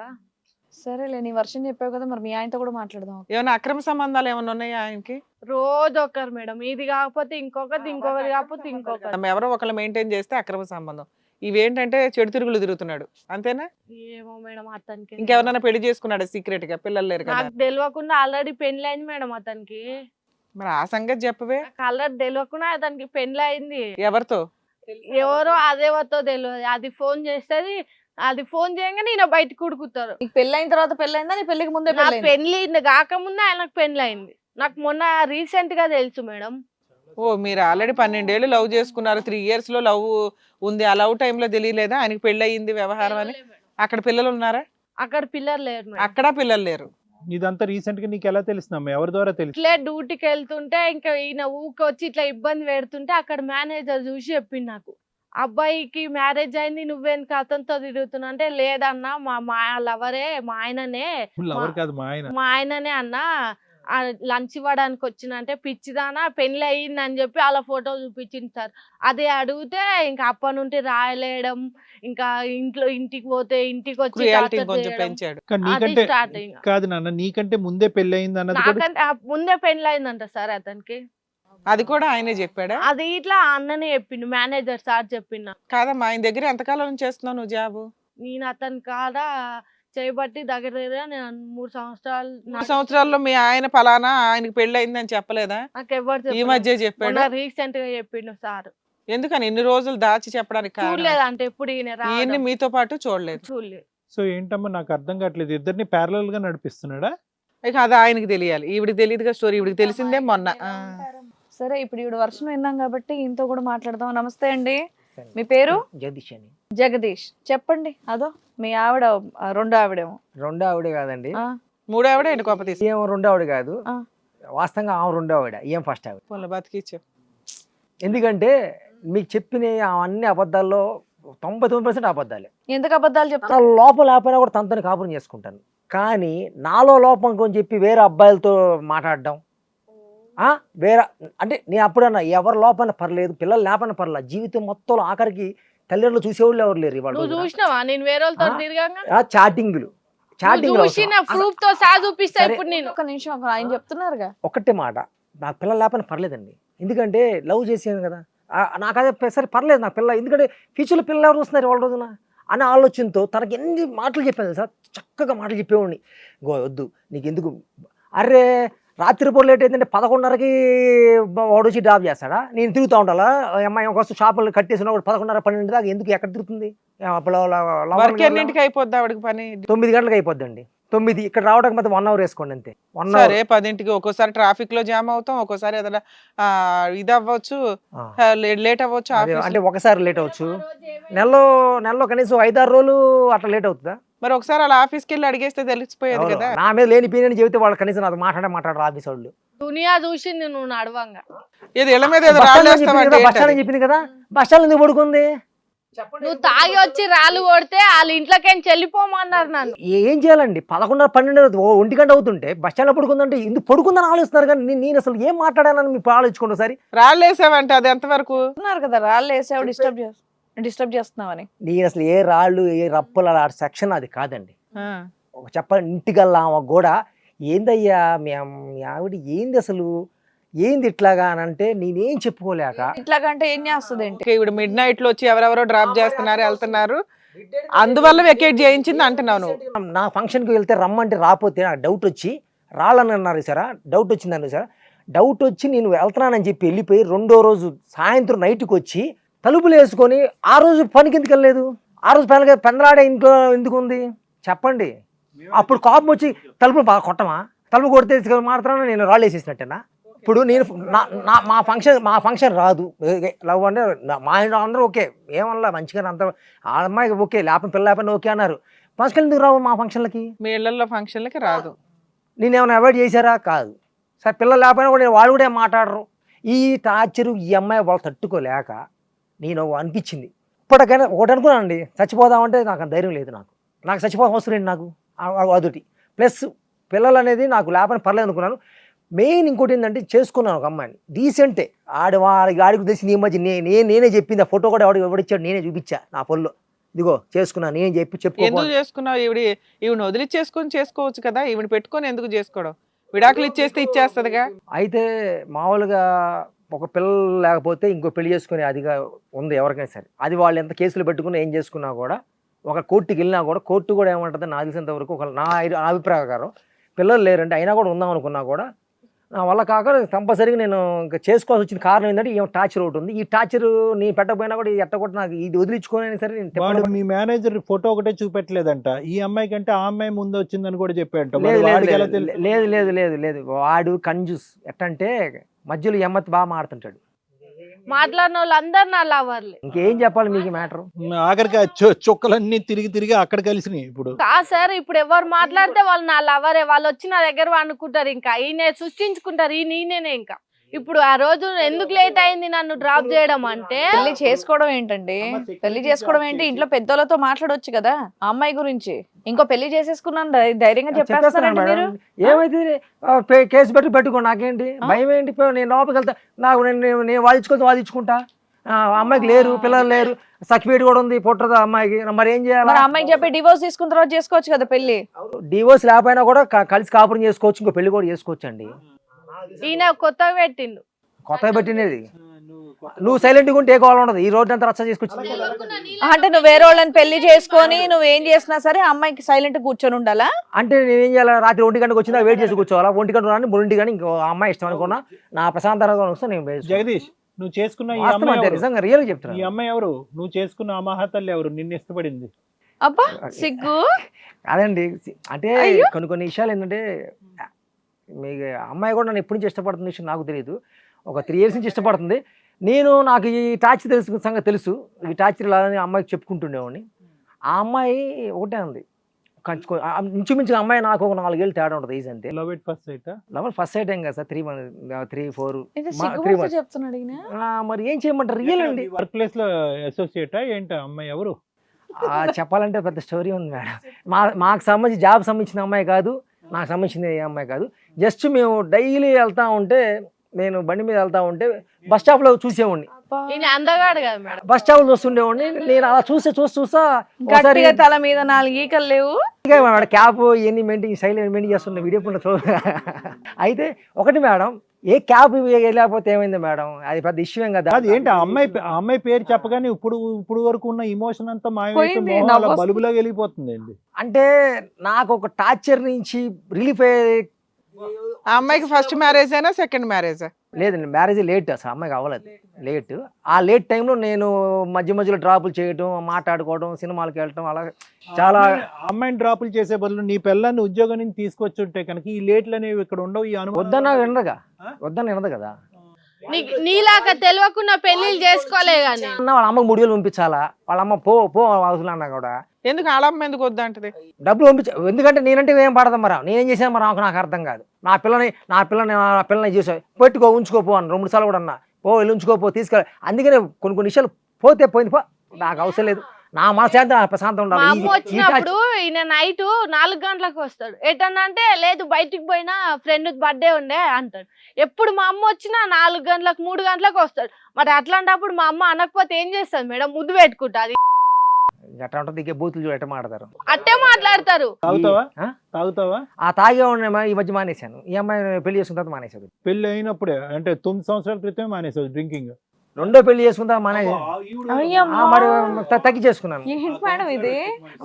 సరేలే, నీ వర్షం చెప్పావు కదా, మరి మీ ఆయనతో కూడా మాట్లాడదాం. ఏమైనా అక్రమ సంబంధాలు ఏమైనా ఉన్నాయా ఆయనకి? రోజు ఒకరు మేడం, ఇది కాకపోతే ఇంకొకటి, ఇంకొకటి కాకపోతే ఇంకొకటి. ఎవరో ఒకళ్ళు మెయింటైన్ చేస్తే అక్రమ సంబంధం. ఇవేంటంటే చెడు తిరుగులు తిరుగుతున్నాడు అంతేనా? ఏమో మేడం అతనికి. ఇంకెవరైనా పెళ్లి చేసుకున్నాడు సీక్రెట్ గా, పిల్లలు లేరు కదా? నాకు తెలియకుండా ఆల్రెడీ పెళ్లి అయింది మేడం అతనికి. మరి ఆ సంగతి చెప్పవే. నాకు ఆల్రెడీ తెలియకుండా అతనికి పెళ్లి అయింది. ఎవరితో? ఎవరో అదేవతో తెలియదు. అది ఫోన్ చేస్తుంది, అది ఫోన్ చేయగానే నేను బయటకు కుడుకుతారు. నీకు పెళ్ళైన తర్వాత పెళ్ళైందా, నీ పెళ్లికి ముందే నా పెళ్ళైందా? పెళ్లి కాకముందే ఆయనకు పెళ్లి అయింది. నాకు మొన్న రీసెంట్ గా తెలుసు మేడం. ఓ, మీరు ఆల్రెడీ 12 ఏళ్ళు లవ్ చేసుకున్నారు, 3 years లో లవ్ ఉంది. ఆ లవ్ టైంలో తెలియలేదా ఆయనకి పెళ్లి అయ్యింది వ్యవహారం అని? అక్కడ పిల్లలు ఉన్నారా? అక్కడ పిల్లలు లేరు మేడం. అక్కడ పిల్లలు లేరు. ఇదంతా రీసెంట్ గా నీకు ఎలా తెలుస్తుందమ్మా? ఎవరి ద్వారా తెలుసు? ఇట్లే డ్యూటీకి వెళ్తుంటే ఇంకా ఈయన ఊకి వచ్చి ఇట్లా ఇబ్బంది పెడుతుంటే అక్కడ మేనేజర్ చూసి చెప్పింది నాకు, అబ్బాయికి మ్యారేజ్ అయింది, నువ్వేందుకు అతనితో తిరుగుతున్నా అంటే, లేదన్నా మా లవరే, మా ఆయననే, ఎవరు కాదు మా ఆయన. మా ఆయననే అన్న లంచ్ ఇవ్వడానికి వచ్చిన అంటే, పిచ్చిదానా పెళ్లి అయ్యింది అని చెప్పి అలా ఫోటో చూపించింది సార్. అదే అడిగితే ఇంకా అప్పటి నుండి రాయలేయడం, ఇంకా ఇంటికి పోతే ఇంటికి వచ్చి క్రుయాలిటీ torture కొంచెం చేయడం. పెంచాడు. కానీ అది నీకంటే స్టార్టింగ్. కాదు నాన్న, నీకంటే ముందే పెళ్లి అయింది అన్నది కూడా నాకంటే ముందే పెళ్లి అయిందంట సార్ అతనికి. అది కూడా ఆయనే చెప్పాడా? అది ఇట్లా అన్ననే చెప్పిండు, మేనేజర్ సార్ చెప్పిండు నాకు. కాదమ్మా, ఆయన దగ్గర ఎంతకాలం నుంచి చేస్తున్నావు నువ్వు జాబు? నేను అతని కాడ చేయబట్టి దగ్గర దగ్గర నేను 3 సంవత్సరాలు. 3 సంవత్సరాల్లో మీ ఆయన ఫలానా ఆయనకి పెళ్లి అయిందని చెప్పలేదా? నాకు ఎవరు ఈ మధ్య చెప్పాడు. రీసెంట్ గా చెప్పిండు సార్. ఎందుకని ఇన్ని రోజులు దాచి చెప్పడానికి కారణం? చూడలేదు అంటే ఎప్పుడు ఈయన ఈయన్ని రావడం మీతో పాటు చూడలేదు. చూడలేదు. సో ఏంటమ్మా నాకు అర్థం కావట్లేదు, ఇద్దరిని ప్యారలల్ గా నడిపిస్తున్నాడా? ఇక అది ఆయనకి తెలియాలి, ఈవిడికి తెలియదుగా స్టోరీ. ఈవిడికి తెలిసిందే మొన్న. సరే, ఇప్పుడు ఈవిడ వర్షం విన్నాం కాబట్టి ఈయనతో కూడా మాట్లాడదాం. నమస్తే అండి, మీ పేరు? జగదీష్ అని. జగదీష్. చెప్పండి. అదో మీ ఆవిడ, రెండో ఆవిడేమో. రెండో ఆవిడ కాదండి, ఆ, మూడో ఆవిడ ఏంటి కోప తీసి? ఏం రెండో ఆవిడ కాదు, ఆ. వాస్తవంగా ఆమె రెండో ఆవిడ, ఏం ఫస్ట్ ఆవిడ. ఫోన్లో బతికిచ్చు. ఎందుకంటే మీకు చెప్పిన అన్ని అబద్ధాల్లో 99% అబద్ధాలే. ఎందుకు అబద్ధాలు నా చెప్తారు? లోపల లేకపోయినా కూడా తనతో కాపురం చేసుకుంటాను, కానీ నాలో లోపం కొని చెప్పి వేరే అబ్బాయిలతో మాట్లాడడం, వేరే అంటే నేను అప్పుడన్నా ఎవరి లోపల పర్లేదు, పిల్లలు లేపన పర్లేదు, జీవితం మొత్తంలో ఆఖరికి తల్లిదండ్రులు చూసేవాళ్ళు ఎవరు లేరు ఇవాళ. నువ్వు చూసినావా నేను వేరే వాళ్ళతో తిరగంగా? చాటింగ్లు చూసిన ప్రూఫ్ తో సహా చూపిస్తా ఇప్పుడు నేను. ఒక నిమిషం, ఆయన చెప్తున్నారుగా. ఒక్కటే మాట, నాకు పిల్లలు లేపన పర్లేదండి, ఎందుకంటే లవ్ చేసాను కదా, నాకు అదే సరే పర్లేదు నాకు పిల్ల, ఎందుకంటే ఫ్యూచర్లో పిల్లలు ఎవరు వస్తున్నారు వాళ్ళ రోజున అనే ఆలోచనతో తనకి ఎన్ని మాటలు చెప్పాను సార్, చక్కగా మాటలు చెప్పేవాడిని. వద్దు నీకు ఎందుకు, అరే రాత్రిపూట లేట్ అయిందంటే 11:30కి వాడు వచ్చి డ్రాప్ చేస్తాడా, నేను తిరుగుతూ ఉండాలా, అమ్మాయి కోసం షాపులు కట్టేసిన 11:30, 12 దాకా ఎందుకు, ఎక్కడ తిరుగుతుంది? వర్క్ ఎన్నింటికి అయిపోద్ది ఆవిడకి పని? 9 గంటలకు అయిపోద్దండి. 9 ఇక్కడ రావడానికి మాత్రం 1 hour వేసుకోండి అంతే. 1 hour. సరే 10ంటికి ఒక్కోసారి ట్రాఫిక్ లో జామ్ అవుతాం, ఒక్కోసారి ఏదైనా ఇది అవ్వచ్చు, లేట్ అవ్వచ్చు. అంటే ఒకసారి లేట్ అవ్వచ్చు, నెలలో కనీసం 5-6 రోజులు అట్లా లేట్ అవుతుందా? మరి ఒకసారి అలా ఆఫీస్కి వెళ్ళి అడిగేస్తే తెలిసిపోయేది కదా. నా మీద లేని పీని చెబితే వాళ్ళు కనీసం నాకు మాట్లాడారు ఆఫీస్ వాళ్ళు. దునియా చూసింది నువ్వు నడవంగా. ఏది ఇళ్ళ మీద ఏదో రాళ్ళు వేస్తావంటే బస్ స్టాండ్ చెప్పింది కదా, బస్ స్టాండ్ ఎందుకు పడుకుంది? నువ్వు తాగి వచ్చి రాళ్ళు కొడితే వాళ్ళ ఇంట్లోకి చెల్లిపోమన్నారు నన్ను. ఏం చేయాలండి? 11, 12, 1 గంట అవుతుంటే బస్ స్టాండ్ పడుకుందంటే ఎందుకు పడుకుందని ఆలోచిస్తున్నారు, కానీ నేను అసలు ఏం మాట్లాడానని మీరు ఆలోచించుకోండి ఒకసారి. రాళ్ళు వేసావంటే అది ఎంతవరకు? చెప్తున్నారు కదా, రాళ్ళు వేసావు డిస్టర్బ్ చేస్తున్నావని. నేను అసలు ఏ రాళ్ళు ఏ రప్పలు అలా సెక్షన్ అది కాదండి. ఒక చెప్పాలి ఇంటికల్లా ఆమె కూడా ఏందయ్యా మీ ఆవిడ ఏంది అసలు ఏంది ఇట్లాగా అని అంటే నేనేం చెప్పుకోలేక ఇట్లాగంటే ఏం చేస్తుంది ఏంటి? ఓకే, ఇప్పుడు మిడ్ నైట్ లో వచ్చి ఎవరెవరో డ్రాప్ చేస్తున్నారు, వెళ్తున్నారు, అందువల్ల వెకేట్ చేయించింది అంటున్నావు నువ్వు. నా ఫంక్షన్కి వెళ్తే రమ్మంటే రాకపోతే నాకు డౌట్ వచ్చి రాళ్ళని అన్నారు సార్, డౌట్ వచ్చిందన్నారు సార్. డౌట్ వచ్చి నేను వెళ్తున్నానని చెప్పి వెళ్ళిపోయి రెండో రోజు సాయంత్రం నైట్కి వచ్చి తలుపులు వేసుకొని ఆ రోజు పనికి ఎందుకు వెళ్ళలేదు? ఆ రోజు పెందలాడే ఇంట్లో ఎందుకు ఉంది చెప్పండి? అప్పుడు కోపం వచ్చి తలుపులు బాగా కొట్టమా? తలుపు కొడితే మాత్రాన నేను రాళ్ళు వేసేసినట్టేనా? ఇప్పుడు నేను మా ఫంక్షన్ రాదు, లవ్ అంటే మా ఇంట్లో అందరూ ఓకే, ఏమన్నా మంచిగా అంత ఆ అమ్మాయికి ఓకే, లేకపోతే పిల్ల లేకపోతే ఓకే అన్నారు. ఫంక్షన్ ఎందుకు రావు మా ఫంక్షన్లకి? మీ ఇళ్లలో ఫంక్షన్లకి రాదు. నేను ఏమైనా అవాయిడ్ చేశారా? కాదు. సరే పిల్లలు లేకపోయినా కూడా వాళ్ళు కూడా ఏం మాట్లాడరు. ఈ టార్చరు ఈ అమ్మాయి వాళ్ళు తట్టుకోలేక నేను అనిపించింది ఇప్పటికైనా ఒకటి అనుకున్నానండి, చచ్చిపోదామంటే నాకు ధైర్యం లేదు. నాకు చచ్చిపోదాం అవసరం ఏంటి నాకు? అదొకటి ప్లస్ పిల్లలు అనేది నాకు లేకపోయినా పర్లేదు అనుకున్నాను. మెయిన్ ఇంకోటి ఏంటంటే చేసుకున్నాను ఒక అమ్మాయిని డీసెంటే, ఆడికి తెలిసి నీ మధ్య నేనే చెప్పింది. ఆ ఫోటో కూడా ఎవడిచ్చాడు నేనే చూపించా నా పొల్లో, ఇదిగో చేసుకున్నాను నేను చెప్పి. ఎందుకు చేసుకున్నావు? ఈవిడ వదిలిచ్చేసుకొని చేసుకోవచ్చు కదా, ఈవిడ పెట్టుకొని ఎందుకు చేసుకోవడం? విడాకులు ఇచ్చేస్తే ఇచ్చేస్తుందిగా. అయితే మామూలుగా ఒక పిల్లలు లేకపోతే ఇంకో పెళ్లి చేసుకునే అదిగా ఉంది ఎవరికైనా సరే. అది వాళ్ళు ఎంత కేసులు పెట్టుకుని ఏం చేసుకున్నా కూడా, ఒక కోర్టుకి వెళ్ళినా కూడా కోర్టు కూడా ఏమంటుంది నాకు తెలిసినంత వరకు, నా అభిప్రాయ ప్రకారం పిల్లలు లేరంటే అయినా కూడా ఉందాం అనుకున్నా కూడా నా వల్ల కాక కంపల్సరీగా నేను ఇంకా చేసుకోవాల్సి వచ్చిన కారణం ఏంటంటే ఈ టార్చర్ ఒకటి ఉంది. ఈ టార్చర్ నీ పెట్టకపోయినా కూడా ఎట్టకొట్టి నాకు ఇది వదిలించుకోనైనా సరే నేను మీ మేనేజర్ ఫోటో ఒకటే చూపెట్టలేదంట, ఈ అమ్మాయి కంటే ఆ అమ్మాయి ముందు వచ్చిందని కూడా చెప్పాడంట. లేదు వాడు కంజూస్. ఎట్టంటే మధ్యలో ఎమ్మతి బాగా మాడుతుంటాడు. మాట్లాడిన వాళ్ళందరూ నా లవర్లే. ఇంకేం చెప్పాలి మీకు మ్యాటర్? ఆఖరికి చుక్కలన్నీ తిరిగి అక్కడ కలిసినాయి. ఇప్పుడు సార్ ఇప్పుడు ఎవరు మాట్లాడితే వాళ్ళు నా లవరే, వాళ్ళు వచ్చి నా దగ్గర అనుకుంటారు, ఇంకా ఈయన సృష్టించుకుంటారు ఈయననే. ఇంకా ఇప్పుడు ఆ రోజు ఎందుకు లేట్ అయింది నన్ను డ్రాప్ చేయడం అంటే, పెళ్లి చేసుకోవడం ఏంటండి? పెళ్లి చేసుకోవడం ఏంటి? ఇంట్లో పెద్దోళ్ళతో మాట్లాడొచ్చు కదా ఆ అమ్మాయి గురించి. ఇంకో పెళ్లి చేసేసుకున్నాను ధైర్యంగా చెప్పేస్తారండి మీరు. ఏమైతే కేసు పెట్టుకో, నాకేంటి భయం ఏంటి? నేను లోపలికి వెళ్తా, నాకు నేను వాదించుకుంటా. అమ్మాయికి లేరు, పిల్లలు లేరు, సర్టిఫికేట్ కూడా ఉంది పుట్టదు అమ్మాయికి, మరి ఏం చేయాలి? అమ్మాయికి చెప్పి డివోర్స్ తీసుకున్న తర్వాత చేసుకోవచ్చు కదా పెళ్లి. డివోర్స్ లేకపోయినా కూడా కలిసి కాపురం చేసుకోవచ్చు, ఇంకో పెళ్లి కూడా చేసుకోవచ్చు అండి. ఈయన కొత్తగా పెట్టినది నువ్వు సైలెంట్గా ఉంటే ఏ కావాలి ఉండదు. ఈ రోడ్డు అంతా రచ్చ చేసుకొచ్చి అంటే నువ్వు వేరే వాళ్ళని పెళ్లి చేసుకొని నువ్వేం చేసినా సరే అమ్మాయికి సైలెంట్ కూర్చొని ఉండాలా? అంటే నేనేం చేయాలి? రాత్రి 1 గంటకు వచ్చిందా వెయిట్ చేసి కూర్చోవాలా? 1 గంట రాని 3 కానీ ఇంకో అమ్మాయి ఇష్టం అనుకున్నా నా ప్రశాంతంగా వస్తే నేను. జగదీష్, నువ్వు చేసుకున్న ఈ అమ్మాయి నిజంగా రియల్ చెప్తున్నా. ఈ అమ్మాయి ఎవరు? నువ్వు చేసుకున్న ఆ మహాతల్లి ఎవరు నిన్ను ఇష్టపడింది? అబ్బా సిగ్గు. అదండి, అంటే కొన్ని విషయాలు ఏంటంటే మీకు అమ్మాయి కూడా నన్ను ఎప్పటి నుంచి ఇష్టపడుతున్న విషయం నాకు తెలియదు. ఒక 3 years నుంచి ఇష్టపడుతుంది. నాకు ఈ టార్చర్ సంగతి తెలుసు. ఈ టార్చర్ ఇలా అమ్మాయికి చెప్పుకుంటుండేవాడిని. ఆ అమ్మాయి ఒకటే ఉంది, ఇంచుమించుగా అమ్మాయి నాకు ఒక 4 ఏళ్ళు తేడా ఉంటుంది. ఏజ్ అంతే. Love at first sight? Love first sight ఏం కదా సార్, 3 4 చెప్తున్నాడు. మరి ఏం చేయమంటారు? రియల్ అండి. వర్క్ ప్లేస్ లో అసోసియేటా ఏంటి అమ్మాయి ఎవరు? చెప్పాలంటే పెద్ద స్టోరీ ఉంది మేడం. మాకు సంబంధించి జాబ్ సంబంధించిన అమ్మాయి కాదు, నాకు సంబంధించిన ఏ అమ్మాయి కాదు. జస్ట్ మేము డైలీ వెళ్తా ఉంటే, నేను బండి మీద వెళ్తా ఉంటే బస్ స్టాప్ లో చూసేవాడిని. బస్ స్టాప్ చూస్తుండేవాడిని. నేను అలా చూస్తా తల మీద 4 ఈకలు లేవు, క్యాప్ ఇవన్నీ మెయింటైన్ చేస్తున్న వీడియో కూడా. అయితే ఒకటి మేడం, ఏ క్యాబ్ లేకపోతే ఏమైంది మేడం? అది పెద్ద ఇష్యూ ఏం కదా. అది ఏంటి ఆ అమ్మాయి పేరు చెప్పగానే ఇప్పుడు వరకు ఉన్న ఇమోషన్ అంతా పోయింది, బలుబులాగా వెళ్ళిపోతుంది అండి. అంటే నాకు ఒక టార్చర్ నుంచి రిలీఫ్ అయ్యే. ఆ అమ్మాయికి ఫస్ట్ మ్యారేజ్ అయినా సెకండ్ మ్యారేజ్? లేదండి, మ్యారేజ్ లేట్. అసలు అమ్మాయికి అవ్వలేదు, లేట్. ఆ లేట్ టైంలో నేను మధ్యలో డ్రాపులు చేయడం, మాట్లాడుకోవడం, సినిమాలకు వెళ్ళటం, అలా చాలా. అమ్మాయిని డ్రాపులు చేసే బదులు నీ పిల్లల్ని ఉద్యోగం నుంచి తీసుకొచ్చి ఉంటే కనుక ఈ లేట్లు అనేవి ఇక్కడ ఉండవు. ఈ వద్దన్న వినదు కదా. నీలాగా తెలియకుండా పెళ్లిళ్ళు చేసుకోలే కానీ వాళ్ళ అమ్మకు 3 వేలు పంపించాలా? వాళ్ళ అమ్మ పో అవసరం అన్నా కూడా ఎందుకు ఆడమ్మ ఎందుకు వద్దంటది? డబ్బులు పంపించా. ఎందుకంటే నేనంటే ఏం పడదాం మరి, నేనేం చేశాను మరి నాకు అర్థం కాదు. నా పిల్లని చేసా, ఉంచుకోపో అన్న 2 సార్లు కూడా అన్నా, వెళ్ళి ఉంచుకోపో తీసుకెళ్ళి. అందుకనే కొన్ని విషయాలు పోయింది, నాకు అవసరం లేదు. నా మనశాంతి ప్రశాంతం ఉండాలి. అమ్మ వచ్చినప్పుడు ఈయన నైట్ 4 గంటలకు వస్తాడు. ఎటన్నా అంటే లేదు బయటికి పోయినా ఫ్రెండ్ బర్త్డే ఉండే అంటాడు. ఎప్పుడు మా అమ్మ వచ్చినా 4 గంటలకు 3 గంటలకు వస్తాడు. మరి అట్లాంటప్పుడు మా అమ్మ అనకపోతే ఏం చేస్తుంది మేడం? ముద్దు పెట్టుకుంటా. ఎట్లా ఉంటుంది దిగే బూతులు చూడ ఎట్ట మాడతారు. అట్టే మాట్లాడతారు. తాగుతావా ఆ? తాగుతావా? ఆ తాగే ఉన్న ఈ మధ్య మానేశాను. ఈ అమ్మాయి పెళ్లి చేసుకున్న తర్వాత మానేశాడు. పెళ్లి అయినప్పుడే అంటే 9 సంవత్సరాల క్రితమే మానేసావు డ్రింకింగ్. రెండో పెళ్లి చేసుకున్న తర్వాత మానేశాను. మరి తగ్గి చేసుకున్నాను. ఏంటి మేడం ఇది?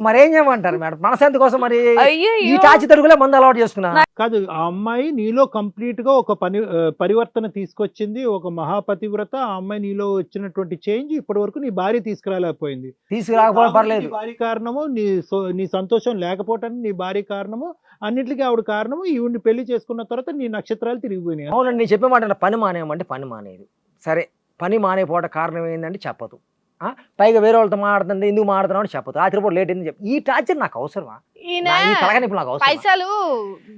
మరి ఏం చేయమంటారు మేడం, మనశాంతి కోసం మరి ఈ అయ్యో టాచి తరుగులే మందు అలవాటు చేసుకున్నా. కాదు, ఆ అమ్మాయి నీలో కంప్లీట్ గా ఒక పరివర్తన తీసుకొచ్చింది, ఒక మహాపతివ్రత. ఆ అమ్మాయి నీలో వచ్చినటువంటి చేంజ్ ఇప్పటి వరకు నీ భార్య తీసుకురాలేకపోయింది. తీసుకురాకపోవడం పర్లేదు. నీ భార్య కారణము, నీ సంతోషం లేకపోవటానికి నీ భార్య కారణము, అన్నిటికీ ఆవిడ కారణము. ఈవిడ్ని పెళ్లి చేసుకున్న తర్వాత నీ నక్షత్రాలు తిరిగిపోయినాయి. అవునండి, నేను చెప్పే మాట పని మానేయమంటే పని మానేది. సరే, పని మానేపోవడం కారణం ఏంటంటే చెప్పదు. పైగా వేరే వాళ్ళతో మాట్లాడుతుంది, ఎందుకు మాట్లాడుతున్నావు అని చెప్పదు. రాత్రిపూట లేట్ అయింది చెప్పి. ఈ టార్చర్ నాకు అవసరమా? ఈయన ఈ తలకాయ నాకు అవసరం. పైసలు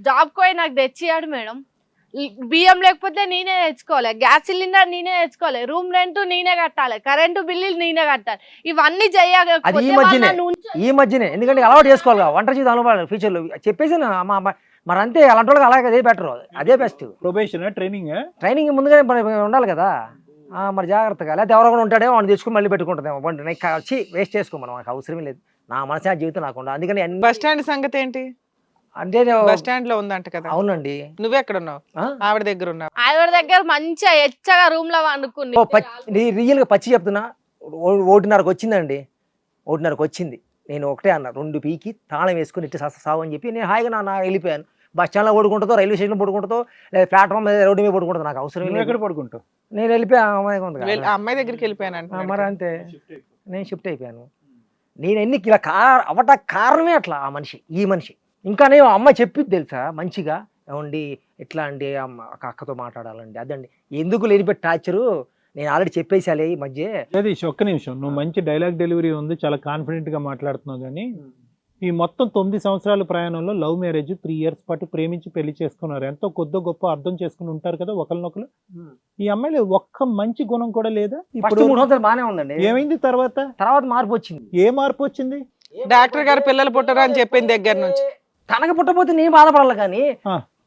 జాబ్ పోయి నాకు తెచ్చియాడు మేడం. బియ్యం లేకపోతే నేనే తెచ్చుకోవాలి, గ్యాస్ సిలిండర్ నేనే తెచ్చుకోవాలి, రూమ్ రెంట్ నేనే కట్టాలి, కరెంటు బిల్లులు నేనే కట్టాలి. ఇవన్నీ అది ఈ మధ్యనే ఎందుకంటే అలవాటు చేసుకోవాలి. వంట చేసి అలవాటు ఫ్యూచర్ లో చెప్పేసి మరి అంతే. అలాంటి వాళ్ళకి అలాగే అదే బెటర్, అదే బెస్ట్. ప్రొబేషన్ ట్రైనింగ్ ముందుగానే ఉండాలి కదా. మరి జాగ్రత్తగా, లేకపోతే ఎవరో కూడా ఉంటాడేమో వాడిని తెచ్చుకుని మళ్ళీ పెట్టుకుంటుందేమో. బండి వచ్చి వేస్ట్ చేసుకోమని నాకు అవసరమే లేదు. నా మనసు జీవితం నాకు ఉండదు. అందుకని బస్ స్టాండ్ సంగతి ఏంటి? అంటే బస్ స్టాండ్ లో ఉందంట కదా. అవునండి. నువ్వెక్కడ ఉన్నావు? ఆవిడ దగ్గర ఉన్నావు. ఆవిడ దగ్గర మంచిగా ఎచ్చగా రూమ్ లో వండుకుంది. రియల్ గా పచ్చి చెప్తున్నా, 1:30కి వచ్చిందండి. 1:30కి వచ్చింది. నేను ఒకటే అన్నా, 2 పీకి తాళం వేసుకుని ఇట్టి సావు అని చెప్పి నేను హాయిగా నా వెళ్ళిపోయాను. బస్ స్టాండ్లో పడుకుంటుందో, రైల్వే స్టేషన్లో పడుకుంటుందో, లేదా ప్లాట్ఫామ్ మీద రోడ్డు మీద పడుకుంటుందో నాకు అవసరం లేదు. ఎక్కడ పడుకుంటావు? నేను వెళ్ళిపోయా అమ్మాయి దగ్గరికి వెళ్ళిపోయాను. మరి అంతే, నేను షిఫ్ట్ అయిపోయాను. నేను ఎన్ని ఇలా అవట కారణమే అట్లా ఆ మనిషి, ఈ మనిషి. ఇంకా నేను అమ్మ చెప్పిద్ది తెలుసా మంచిగా, ఏమండి ఎట్లా అండి అక్కతో మాట్లాడాలండి, అదండి ఎందుకు లేనిపెట్టి టార్చరు. నేను ఆల్రెడీ చెప్పేసాలే ఈ మధ్య. అది ఒక్క నిమిషం, నువ్వు మంచి డైలాగ్ డెలివరీ ఉంది, చాలా కాన్ఫిడెంట్ గా మాట్లాడుతున్నావు. కానీ ఈ మొత్తం 9 సంవత్సరాల ప్రయాణంలో లవ్ మ్యారేజ్ 3 ఇయర్స్ పాటు ప్రేమించి పెళ్లి చేసుకున్నారు. ఎంతో కొద్ది గొప్ప అర్థం చేసుకుని ఉంటారు కదా ఒకరినొకరు. ఈ అమ్మాయిలో ఒక్క మంచి గుణం కూడా లేదా? ఇప్పుడు 3 సంవత్సరాలు బాగానే ఉందండి. ఏమైంది తర్వాత మార్పు వచ్చింది. ఏ మార్పు వచ్చింది? డాక్టర్ గారు పిల్లలు పుట్టరు అని చెప్పిన దగ్గర నుంచి తనకి పుట్టపోతే నేను బాధపడాలి, కానీ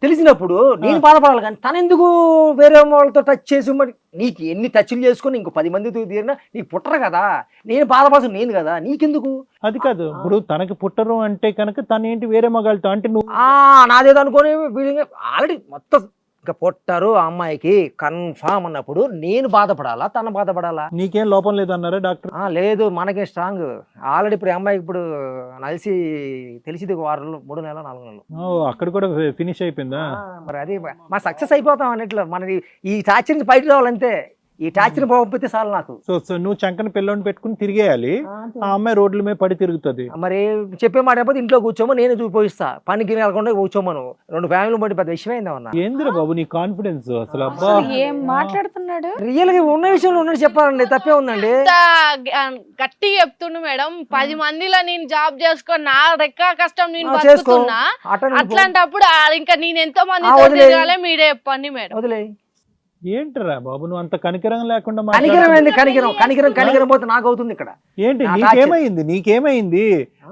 తెలిసినప్పుడు నేను బాధపడాలి. కానీ తను ఎందుకు వేరే వాళ్ళతో టచ్ చేసి, మరి నీకు ఎన్ని టచ్లు చేసుకుని ఇంకో 10 మందితో తీరినా నీకు పుట్టరు కదా, నేను బాధపడాల్సిన నేను కదా, నీకెందుకు? అది కాదు, ఇప్పుడు తనకి పుట్టరు అంటే కనుక తను ఏంటి వేరే మగాళ్ళతో అంటే నువ్వు నాదేదో అనుకోని ఫీలింగ్. ఆల్రెడీ మొత్తం ఇంకా పుట్టారు ఆ అమ్మాయికి కన్ఫామ్ అన్నప్పుడు నేను బాధపడాలా, తను బాధపడాలా? నీకేం లోపం లేదన్నారా డాక్టర్? లేదు, మనకే స్ట్రాంగ్. ఆల్రెడీ ఇప్పుడు అమ్మాయికి ఇప్పుడు నలిసి తెలిసింది 6 నెలలు, 3 నెలలు, 4 నెలలు. అక్కడ కూడా ఫినిష్ అయిపోయిందా? మరి అది మా సక్సెస్ అయిపోతాం అన్నట్లు. మనది ఈ టార్చర్ నుంచి బయట రావాలంతే. ఈ టార్చర్ పంపితే చాలు నాకు. సో నువ్వు చంకన పిల్లని పెట్టుకుని తిరిగేయాలి, ఆ అమ్మాయి రోడ్ల మీద పడి తిరుగుతుంది. మరి చెప్పే మాట అయిపోతే ఇంట్లో కూర్చోమో, నేను చూపిస్తా. పనికి వెళ్ళకుండా కూర్చోమను. 2 ఫ్యామిలీ బట్టి పెద్ద విషయం అయిందా? ఏందిరా బాబు నీ కాన్ఫిడెన్స్ అసలు? అబ్బా, ఏం మాట్లాడుతున్నాడు? రియల్ గా ఉన్న విషయంలో ఉన్నది చెప్పాలండి, తప్పే ఉందండి. గట్టి చెప్తుండు మేడం. 10 మందిలో నేను జాబ్ చేసుకొని నా రెక్క కష్టం నేను చేసుకో. బతుకుతున్నా. అట్లాంటప్పుడు ఇంకా నేను ఎంతో మంది మీరే చెప్పండి మేడం. వదిలే. ఏంటరా బాబు నువ్వు అంత కనికరం లేకుండా కనికరం పోతే నాకు అవుతుంది ఇక్కడ. ఏంటి నీకేమైంది?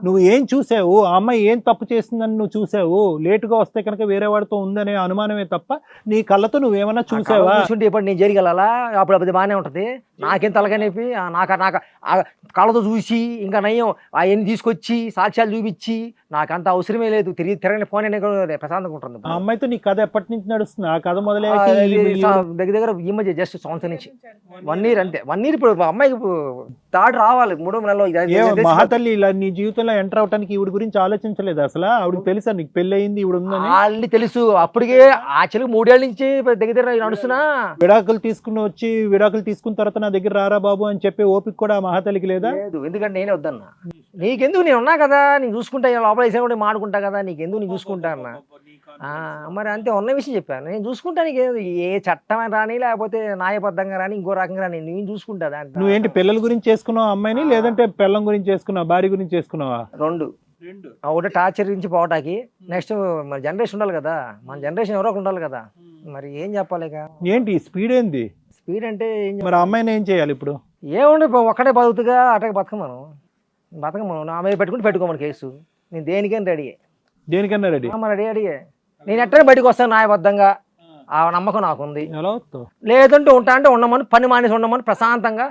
నువ్వు ఏం చూసావు? ఆ అమ్మాయి ఏం తప్పు చేసిందని నువ్వు చూసావు? లేటుగా వస్తే కనుక వేరే వాడితో ఉందనే అనుమానమే తప్ప నీ కళ్ళతో నువ్వేమన్నా చూసావా? చూసుంటే ఇప్పుడు నేను జరిగలలా అప్పుడు అది బాగానే ఉంటది. నాకేం తలకనేపి నాకు కళ్ళతో చూసి ఇంకా నయ్యం అవన్నీ తీసుకొచ్చి సాక్ష్యాలు చూపించి నాకంత అవసరమే లేదు. తిరగని ఫోన్ ప్రశాంతంగా ఉంటుంది. ఆ అమ్మాయితో నీ కథ ఎప్పటి నుంచి నడుస్తుంది? ఆ కథ మొదలై దగ్గర ఈ మధ్య జస్ట్ సంవత్సరం నుంచి 1 ఇయర్ అంతే. 1 ఇయర్ ఇప్పుడు అమ్మాయికి థర్డ్ రావాలి 3 నెలలు. మహాతల్లి ఇలా నీ జీవితంలో ఎంటర్ అవడానికి ఈవిడ గురించి ఆలోచించలేదు అసలు? ఆవిడకి తెలుసా నీకు పెళ్లి అయింది ఈవిడ ఉందని? ఆల్రెడీ తెలుసు. అప్పటికే యాక్చువల్గా 3 ఏళ్ళ నుంచి దగ్గర నడుస్తున్నా. విడాకులు తీసుకున్న తర్వాత నా దగ్గర రారా బాబు అని చెప్పే ఓపిక కూడా ఆ మహాతల్లికి లేదా? లేదు, ఎందుకంటే నేనే వద్దన్నా. నీకెందుకు, నేను ఉన్నా కదా, నేను చూసుకుంటా. లోపల వేసా కూడా మాడుకుంటా కదా, నీకెందుకు, నేను చూసుకుంటా అన్నా. మరి అంతే, ఉన్న విషయం చెప్పాను. నేను చూసుకుంటా. నీకు ఏ చట్టం రాని లేకపోతే న్యాయబద్ధంగా రాని ఇంకో రకంగా రాని నేను చూసుకుంటా. నువ్వేంటి పిల్లల గురించి చేసుకున్నావు అమ్మాయిని, లేదంటే పిల్లం గురించి చేసుకున్నావా, భార్య గురించి చేసుకున్నావా? 2. ఒకటి టార్చర్ నుంచి పోవటానికి, నెక్స్ట్ మరి జనరేషన్ ఉండాలి కదా, మన జనరేషన్ ఎవరో ఉండాలి కదా. మరి ఏం చెప్పాలి? ఏంటి స్పీడ్ ఏంది? స్పీడ్ అంటే మరి అమ్మాయిని ఏం చేయాలి ఇప్పుడు? ఏముండే, ఒక్కడే బతుకుగా అటకి బతకమను. నా మీద పెట్టుకోమని కేసు. నేను దేనికైనా రెడీ. దేనికన్నా రెడీ? రెడీ. నేను ఎట్లా బయటకు వస్తాను న్యాయబద్ధంగా. ఆ నమ్మకం నాకుంది. ఎలా వస్తావు? లేదంటే ఉంటా అంటే ఉండమని, పని మానేసి ఉండమని ప్రశాంతంగా.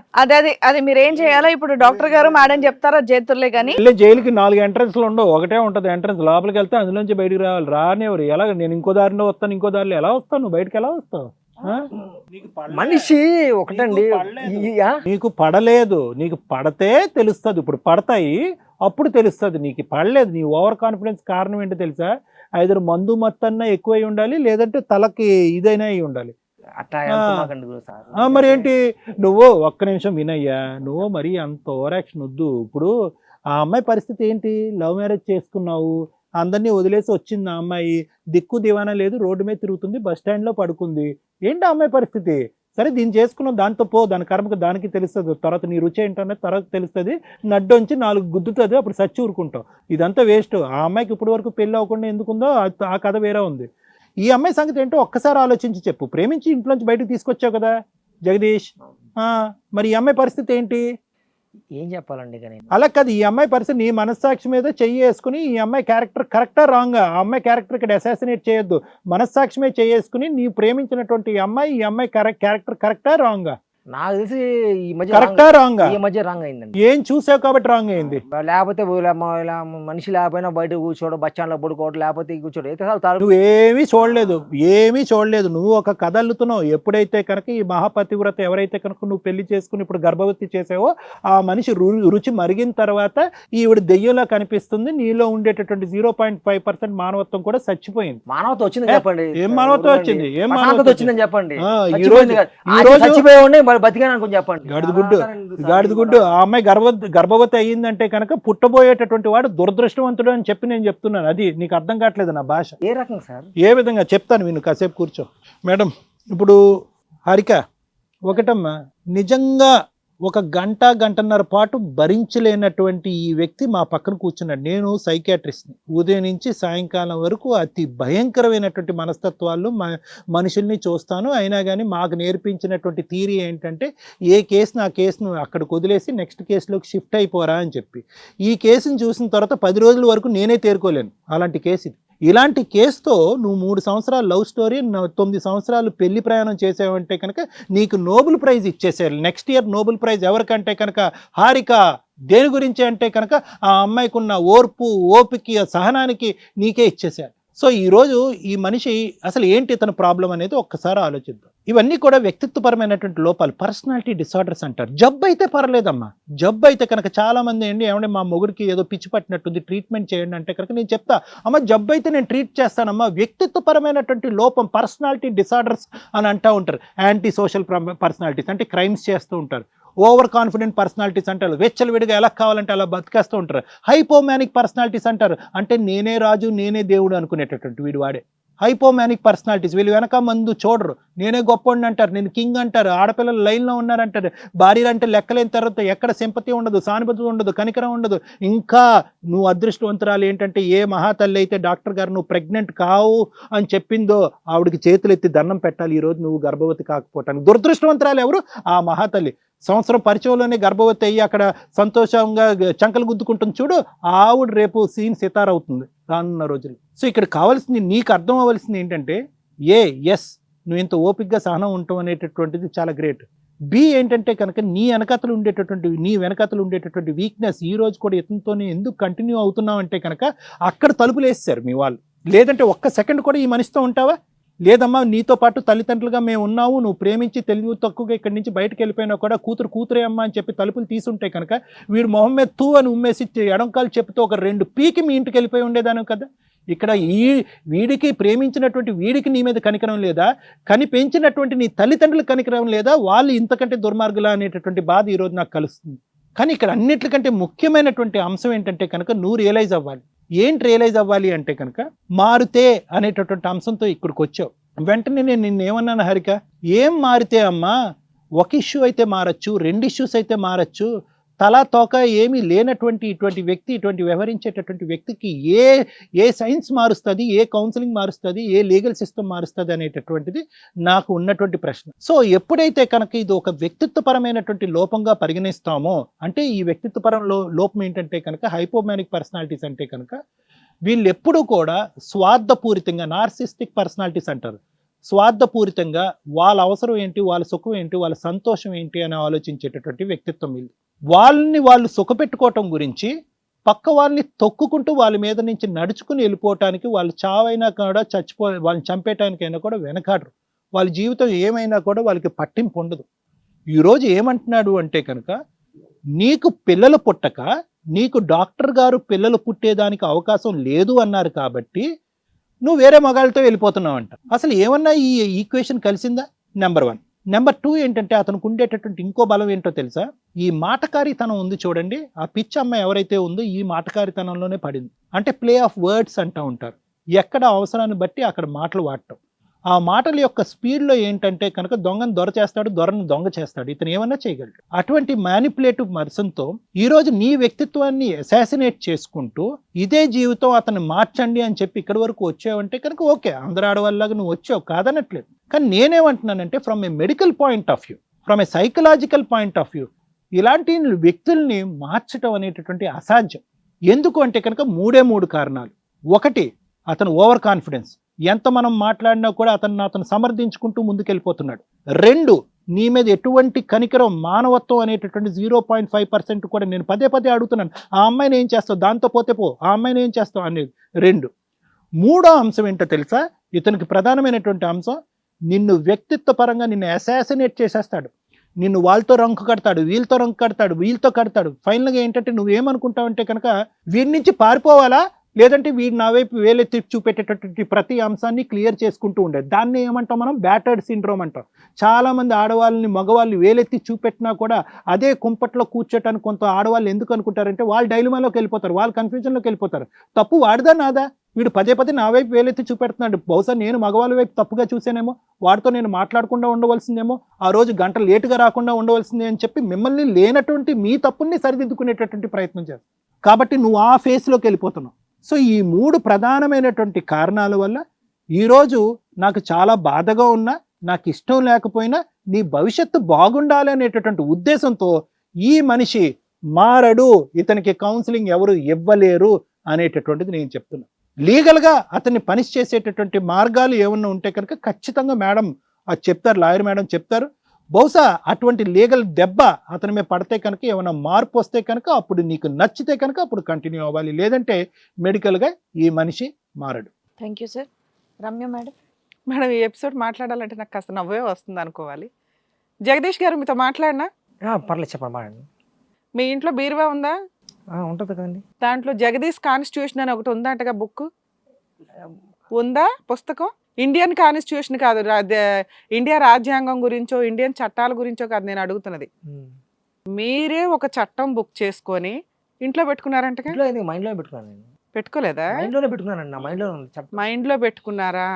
అది మీరు ఏం చేయాలో ఇప్పుడు డాక్టర్ గారు మేడం చెప్తారో చేతుర్లే కానీ వెళ్ళే జైలుకి 4 ఎంట్రన్స్లు ఉండవు, ఒకటే ఉంటది ఎంట్రన్స్. లోపలికి వెళ్తే అందులోంచి బయటికి రావాలి. రానివ్వరు. ఎలా? నేను ఇంకో దారిలో వస్తాను, ఇంకో దారిలో ఎలా వస్తావు? నువ్వు బయటకు ఎలా వస్తావు? మనిషి ఒకటండి. నీకు పడలేదు, నీకు పడితే తెలుస్తుంది. ఇప్పుడు పడతాయి, అప్పుడు తెలుస్తుంది. నీకు పడలేదు. నీ ఓవర్ కాన్ఫిడెన్స్ కారణం ఏంటో తెలుసా? ఐదరు మందు మత్తన్నా ఎక్కువై ఉండాలి, లేదంటే తలకి ఇదైనా అయి ఉండాలి. అట్లా మరి ఏంటి? నువ్వు ఒక్క నిమిషం వినయ్యా, నువ్వు మరి అంత ఓవర్ యాక్షన్ వద్దు. ఇప్పుడు ఆ అమ్మాయి పరిస్థితి ఏంటి? లవ్ మ్యారేజ్ చేసుకున్నావు, అందరినీ వదిలేసి వచ్చింది ఆ అమ్మాయి, దిక్కు దివానా లేదు, రోడ్డు మీద తిరుగుతుంది, బస్ స్టాండ్లో పడుకుంది. ఏంటి ఆ అమ్మాయి పరిస్థితి? సరే దీన్ని చేసుకున్నావు, దాంతో పో, దాని కర్మకు దానికి తెలుస్తుంది. తర్వాత నీ రుచి ఏంటనేది తర్వాత తెలుస్తుంది. నడ్డొంచి 4 గుద్దుతుంది, అప్పుడు సచ్చి ఊరుకుంటావు. ఇదంతా వేస్ట్. ఆ అమ్మాయికి ఇప్పటి వరకు పెళ్ళి అవ్వకుండా ఎందుకుందో ఆ కథ వేరే ఉంది. ఈ అమ్మాయి సంగతి ఏంటో ఒక్కసారి ఆలోచించి చెప్పు. ప్రేమించి ఇంట్లోంచి బయటకు తీసుకొచ్చావు కదా జగదీష్, మరి ఈ అమ్మాయి పరిస్థితి ఏంటి? ఏం చెప్పాలండి ఇక నేను? అలా కాదు, ఈ అమ్మాయి పరిస్థితి నీ మనస్సాక్షి మీద చెయ్యి వేసుకుని, ఈ అమ్మాయి క్యారెక్టర్ కరెక్టా రాంగా? ఆ అమ్మాయి క్యారెక్టర్ ఇక్కడ అసాసినేట్ చేయొద్దు. మనస్సాక్షి మీద చేసుకుని నీ ప్రేమించినటువంటి ఈ అమ్మాయి క్యారెక్టర్ కరెక్టా రాంగా? నాకు తెలిసి ఈ మధ్య కరెక్టా రాంగా? ఈ మధ్య రాంగ్ అయిందండి. ఏం చూసావు కాబట్టి రాంగ్ అయింది? లేకపోతే ఇలా మనిషి లేకపోయినా బయట కూర్చోవడం, బస్ స్టాండ్ లో పడుకోవడం, లేకపోతే కూర్చోవడం అయితే నువ్వేమీ చూడలేదు, ఏమీ చూడలేదు. నువ్వు ఒక కథ అల్లుతున్నావు. ఎప్పుడైతే కనుక ఈ మహాపతివ్రత ఎవరైతే కనుక నువ్వు పెళ్లి చేసుకుని ఇప్పుడు గర్భవతి చేసావో, ఆ మనిషి రుచి మరిగిన తర్వాత ఈవిడ దెయ్యంలా కనిపిస్తుంది. నీలో ఉండేటటువంటి 0.5% మానవత్వం కూడా చచ్చిపోయింది. మానవత్వం వచ్చిందని చెప్పండి. ఏం మానవత్వం వచ్చింది? ఏం మానవత్వం వచ్చిందని చెప్పండి. ఈ రోజు చచ్చిపోయి బతికాను అనుకుని చెప్పండి. గాడిద గుడ్డు. ఆ అమ్మాయి గర్భవతి అయ్యిందంటే కనుక పుట్టబోయేటటువంటి వాడు దురదృష్టవంతుడు అని చెప్పి నేను చెప్తున్నాను. అది నీకు అర్థం కావట్లేదు నా భాష. ఏ రకం సార్? ఏ విధంగా చెప్తాను విను, కాసేపు కూర్చో. మేడం, ఇప్పుడు హారిక ఒకటమ్మా, నిజంగా 1 గంట గంటన్నర పాటు భరించలేనటువంటి ఈ వ్యక్తి మా పక్కన కూర్చున్నాడు. నేను సైకియాట్రిస్ట్ని. ఉదయం నుంచి సాయంకాలం వరకు అతి భయంకరమైనటువంటి మనస్తత్వాలు మనుషుల్ని చూస్తాను. అయినా కానీ మాకు నేర్పించినటువంటి థియరీ ఏంటంటే, ఏ కేసును ఆ కేసును అక్కడికి వదిలేసి నెక్స్ట్ కేసులోకి షిఫ్ట్ అయిపోరా అని చెప్పి. ఈ కేసును చూసిన తర్వాత 10 రోజుల వరకు నేనే తేరుకోలేను. అలాంటి కేసు ఇది. ఇలాంటి కేసుతో నువ్వు 3 సంవత్సరాలు లవ్ స్టోరీ, 9 సంవత్సరాలు పెళ్లి ప్రయాణం చేసావంటే కనుక నీకు నోబెల్ ప్రైజ్ ఇచ్చేసారు. నెక్స్ట్ ఇయర్ నోబెల్ ప్రైజ్ ఎవరికంటే కనుక హారిక. దేని గురించి అంటే కనుక ఆ అమ్మాయికి ఉన్న ఓర్పు, ఓపిక, సహనానికి నీకే ఇచ్చేసారు. సో ఈరోజు ఈ మనిషి అసలు ఏంటి తన ప్రాబ్లం అనేది ఒక్కసారి ఆలోచిద్దాం. ఇవన్నీ కూడా వ్యక్తిత్వపరమైనటువంటి లోపాలు, పర్సనాలిటీ డిసార్డర్స్ అంటారు. జబ్బు అయితే పర్లేదమ్మా. జబ్బు అయితే కనుక చాలా మంది ఏమంటే మా మొగుడికి ఏదో పిచ్చి పట్టినట్టుంది, ట్రీట్మెంట్ చేయండి అంటే కనుక నేను చెప్తా, అమ్మ జబ్బు అయితే నేను ట్రీట్ చేస్తానమ్మా. వ్యక్తిత్వపరమైనటువంటి లోపం, పర్సనాలిటీ డిసార్డర్స్ అని అంటూ ఉంటారు. యాంటీ సోషల్ పర్సనాలిటీస్ అంటే క్రైమ్స్ చేస్తూ ఉంటారు. ఓవర్ కాన్ఫిడెంట్ పర్సనాలిటీస్ అంటారు. వెచ్చలవిడిగా ఎలా కావాలంటే అలా బతికేస్తూ ఉంటారు. హైపోమానిక్ పర్సనాలిటీస్ అంటారు. అంటే నేనే రాజు నేనే దేవుడు అనుకునేటటువంటి వీడు వాడే హైపోమానిక్ పర్సనాలిటీస్. వీళ్ళు వెనక మందు చూడరు. నేనే గొప్పవాడిని అంటారు, నేను కింగ్ అంటారు. ఆడపిల్లలు లైన్లో ఉన్నారంటారు. భార్యలు అంటే లెక్కలేని తర్వాత ఎక్కడ సింపతి ఉండదు, సానుభూతి ఉండదు, కనికరం ఉండదు. ఇంకా నువ్వు అదృష్టవంతురాలు ఏంటంటే, ఏ మహాతల్లి అయితే డాక్టర్ గారు నువ్వు ప్రెగ్నెంట్ కావు అని చెప్పిందో ఆవిడికి చేతులు ఎత్తి దండం పెట్టాలి ఈరోజు నువ్వు గర్భవతి కాకపోవటానికి. దురదృష్టవంతురాలు ఎవరు? ఆ మహాతల్లి. సంవత్సరం పరిచయంలోనే గర్భవతి అయ్యి అక్కడ సంతోషంగా చంకలు గుద్దుకుంటుంది చూడు, ఆవిడ రేపు సీన్ సితార్ అవుతుంది రానున్న రోజులు. సో ఇక్కడ కావాల్సింది, నీకు అర్థం అవ్వాల్సింది ఏంటంటే, ఎస్ నువ్వు ఇంత ఓపికగా సహనం ఉంటావు అనేటటువంటిది చాలా గ్రేట్. బి ఏంటంటే కనుక నీ వెనకతలు ఉండేటటువంటి వీక్నెస్. ఈ రోజు కూడా ఇతనితోనే ఎందుకు కంటిన్యూ అవుతున్నావు అంటే కనుక అక్కడ తలుపులు వేస్తారు మీ వాళ్ళు. లేదంటే ఒక్క సెకండ్ కూడా ఈ మనిషితో ఉంటావా? లేదమ్మా, నీతో పాటు తల్లిదండ్రులుగా మేము ఉన్నాము, నువ్వు ప్రేమించి తెలివి తక్కువగా ఇక్కడి నుంచి బయటకు వెళ్ళిపోయినా కూడా కూతురే అమ్మ అని చెప్పి తలుపులు తీసుంటే కనుక వీడు మొహం మీద తూ అని ఉమ్మేసి ఎడంకాలు చెప్తే ఒక 2 పీకి మీ ఇంటికి వెళ్ళిపోయి ఉండేదాను కదా. ఇక్కడ వీడికి ప్రేమించినటువంటి వీడికి నీ మీద కనికరం లేదా? పెంచినటువంటి నీ తల్లిదండ్రులకు కనికరం లేదా? వాళ్ళు ఇంతకంటే దుర్మార్గులా అనేటటువంటి బాధ ఈరోజు నాకు కలుస్తుంది. కానీ ఇక్కడ అన్నిటికంటే ముఖ్యమైనటువంటి అంశం ఏంటంటే కనుక నువ్వు రియలైజ్ అవ్వాలి. ఏంటి రియలైజ్ అవ్వాలి అంటే కనుక, మారితే అనేటటువంటి అంశంతో ఇక్కడికి వచ్చావు. వెంటనే నేను నిన్నేమన్నాను హారిక, ఏం మారితే అమ్మా? 1 ఇష్యూ అయితే మారచ్చు, 2 ఇష్యూస్ అయితే మారచ్చు. తలా తోక ఏమీ లేనటువంటి ఇటువంటి వ్యక్తి, ఇటువంటి వ్యవహరించేటటువంటి వ్యక్తికి ఏ సైన్స్ మారుస్తుంది, ఏ కౌన్సిలింగ్ మారుస్తుంది, ఏ లీగల్ సిస్టమ్ మారుస్తుంది అనేటటువంటిది నాకు ఉన్నటువంటి ప్రశ్న. సో ఎప్పుడైతే కనుక ఇది ఒక వ్యక్తిత్వపరమైనటువంటి లోపంగా పరిగణిస్తామో, అంటే ఈ వ్యక్తిత్వపరం లోపం ఏంటంటే కనుక హైపోమానిక్ పర్సనాలిటీస్ అంటే కనుక వీళ్ళు ఎప్పుడూ కూడా స్వార్థపూరితంగా, నార్సిస్టిక్ పర్సనాలిటీస్ అంటారు, స్వార్థపూరితంగా వాళ్ళ అవసరం ఏంటి, వాళ్ళ సుఖం ఏంటి, వాళ్ళ సంతోషం ఏంటి అని ఆలోచించేటటువంటి వ్యక్తిత్వం వీళ్ళు. వాళ్ళని వాళ్ళు సుఖపెట్టుకోవటం గురించి పక్క వాళ్ళని తొక్కుకుంటూ వాళ్ళ మీద నుంచి నడుచుకుని వెళ్ళిపోవటానికి, వాళ్ళు చావైనా కూడా వాళ్ళని చంపేయటానికైనా కూడా వెనకాడరు. వాళ్ళ జీవితం ఏమైనా కూడా వాళ్ళకి పట్టింపు ఉండదు. ఈరోజు ఏమంటున్నాడు అంటే కనుక, నీకు పిల్లలు పుట్టక నీకు డాక్టర్ గారు పిల్లలు పుట్టేదానికి అవకాశం లేదు అన్నారు కాబట్టి నువ్వు వేరే మగాళ్ళతో వెళ్ళిపోతున్నావు అంట. అసలు ఏమన్నా ఈ ఈక్వేషన్ కలిసిందా? నెంబర్ 1. నెంబర్ 2 ఏంటంటే అతనికి ఉండేటటువంటి ఇంకో బలం ఏంటో తెలుసా? ఈ మాటకారితనం ఉంది చూడండి, ఆ పిచ్చి అమ్మాయి ఎవరైతే ఉందో ఈ మాటకారితనంలోనే పడింది. అంటే ప్లే ఆఫ్ వర్డ్స్ అంటూ ఉంటారు. ఎక్కడ అవసరాన్ని బట్టి అక్కడ మాటలు వాడటం. ఆ మాటల యొక్క స్పీడ్లో ఏంటంటే కనుక దొంగను దొర చేస్తాడు, దొరను దొంగ చేస్తాడు. ఇతను ఏమన్నా చేయగలడు. అటువంటి మ్యానిపులేటివ్ పర్సన్తో ఈరోజు నీ వ్యక్తిత్వాన్ని అసాసినేట్ చేసుకుంటూ ఇదే జీవితం అతన్ని మార్చండి అని చెప్పి ఇక్కడి వరకు వచ్చావంటే కనుక ఓకే, అందరు ఆడవాళ్ళలాగా నువ్వు వచ్చావు, కాదనట్లేదు. కానీ నేనేమంటున్నానంటే from A medical point of view, from a psychological point of view, ఇలాంటి వ్యక్తుల్ని మార్చడం అనేటటువంటి అసాధ్యం. ఎందుకు అంటే కనుక 3 కారణాలు. 1, అతను ఓవర్ కాన్ఫిడెన్స్. ఎంత మనం మాట్లాడినా కూడా అతను సమర్థించుకుంటూ ముందుకెళ్ళిపోతున్నాడు. 2, నీ మీద ఎటువంటి కనికరం, మానవత్వం అనేటటువంటి 0.5% కూడా. నేను పదే అడుగుతున్నాను, ఆ అమ్మాయిని ఏం చేస్తావు, దాంతో పోతే పో, ఆ అమ్మాయిని ఏం చేస్తావు అనేది. 2, 3వ అంశం ఏంటో తెలుసా? ఇతనికి ప్రధానమైనటువంటి అంశం, నిన్ను వ్యక్తిత్వ పరంగా నిన్ను అసాసినేట్ చేసేస్తాడు. నిన్ను వాళ్ళతో రంకు కడతాడు, వీళ్ళతో రంకు కడతాడు, వీళ్ళతో కడతాడు. ఫైనల్గా ఏంటంటే నువ్వేమనుకుంటావంటే కనుక వీడి నుంచి పారిపోవాలా, లేదంటే వీడు నా వైపు వేలెత్తి చూపెట్టేటటువంటి ప్రతి అంశాన్ని క్లియర్ చేసుకుంటూ ఉండేది. దాన్ని ఏమంటాం మనం? బ్యాటర్డ్ సిండ్రోమ్ అంటాం. చాలామంది ఆడవాళ్ళని మగవాళ్ళు వేలెత్తి చూపెట్టినా కూడా అదే కుంపట్లో కూర్చోటానికి కొంత ఆడవాళ్ళు ఎందుకు అనుకుంటారంటే వాళ్ళు డైలమాలోకి వెళ్ళిపోతారు, వాళ్ళు కన్ఫ్యూజన్లోకి వెళ్ళిపోతారు. తప్పు వాడిదా నాదా? వీడు పదే నా వైపు వేలెత్తి చూపెడుతున్నాడు, బహుశా నేను మగవాళ్ళ వైపు తప్పుగా చూసానేమో, వాడితో నేను మాట్లాడకుండా ఉండవలసిందేమో, ఆ రోజు గంట లేటుగా రాకుండా ఉండవలసిందే అని చెప్పి మిమ్మల్ని లేనటువంటి మీ తప్పుల్ని సరిదిద్దుకునేటటువంటి ప్రయత్నం చేస్తాం. కాబట్టి నువ్వు ఆ ఫేస్లోకి వెళ్ళిపోతున్నావు. సో ఈ 3 ప్రధానమైనటువంటి కారణాల వల్ల ఈరోజు నాకు చాలా బాధగా ఉన్నా, నాకు ఇష్టం లేకపోయినా నీ భవిష్యత్తు బాగుండాలి అనేటటువంటి ఉద్దేశంతో ఈ మనిషి మారడు, ఇతనికి కౌన్సిలింగ్ ఎవరు ఇవ్వలేరు అనేటటువంటిది నేను చెప్తున్నా. లీగల్గా అతన్ని పనిష్ చేసేటటువంటి మార్గాలు ఏమన్నా ఉంటే కనుక ఖచ్చితంగా మేడం అది చెప్తారు, లాయర్ మేడం చెప్తారు. బహుశా అటువంటి లీగల్ దెబ్బ అతని మీద పడితే కనుక ఏమైనా మార్పు వస్తే కనుక అప్పుడు నీకు నచ్చితే కనుక అప్పుడు కంటిన్యూ అవ్వాలి, లేదంటే మెడికల్గా ఈ మనిషి మారడు. Thank you sir. Ramya madam. Madam, ఈ ఎపిసోడ్ మాట్లాడాలంటే నాకు కాస్త నవ్వే వస్తుంది అనుకోవాలి. జగదీష్ గారు మీతో మాట్లాడినా? పర్లేదు, చెప్పండి. మీ ఇంట్లో బీరువా ఉందా? ఉంటుంది కదండి. దాంట్లో జగదీష్ కాన్స్టిట్యూషన్ అని ఒకటి ఉందంటగా, బుక్ ఉందా? పుస్తకం ఇండియన్ కాన్స్టిట్యూషన్ కాదు, ఇండియా రాజ్యాంగం గురించో ఇండియన్ చట్టాల గురించో కాదు నేను అడుగుతున్నది. మీరే ఒక చట్టం బుక్ చేసుకొని ఇంట్లో పెట్టుకున్నారంట? మైండ్లో పెట్టుకున్నాను నేను. పెట్టుకోలేదా? మైండ్లోనే పెట్టుకున్నానండి, నా మైండ్లో ఉంది. మైండ్లో పెట్టుకున్నారా?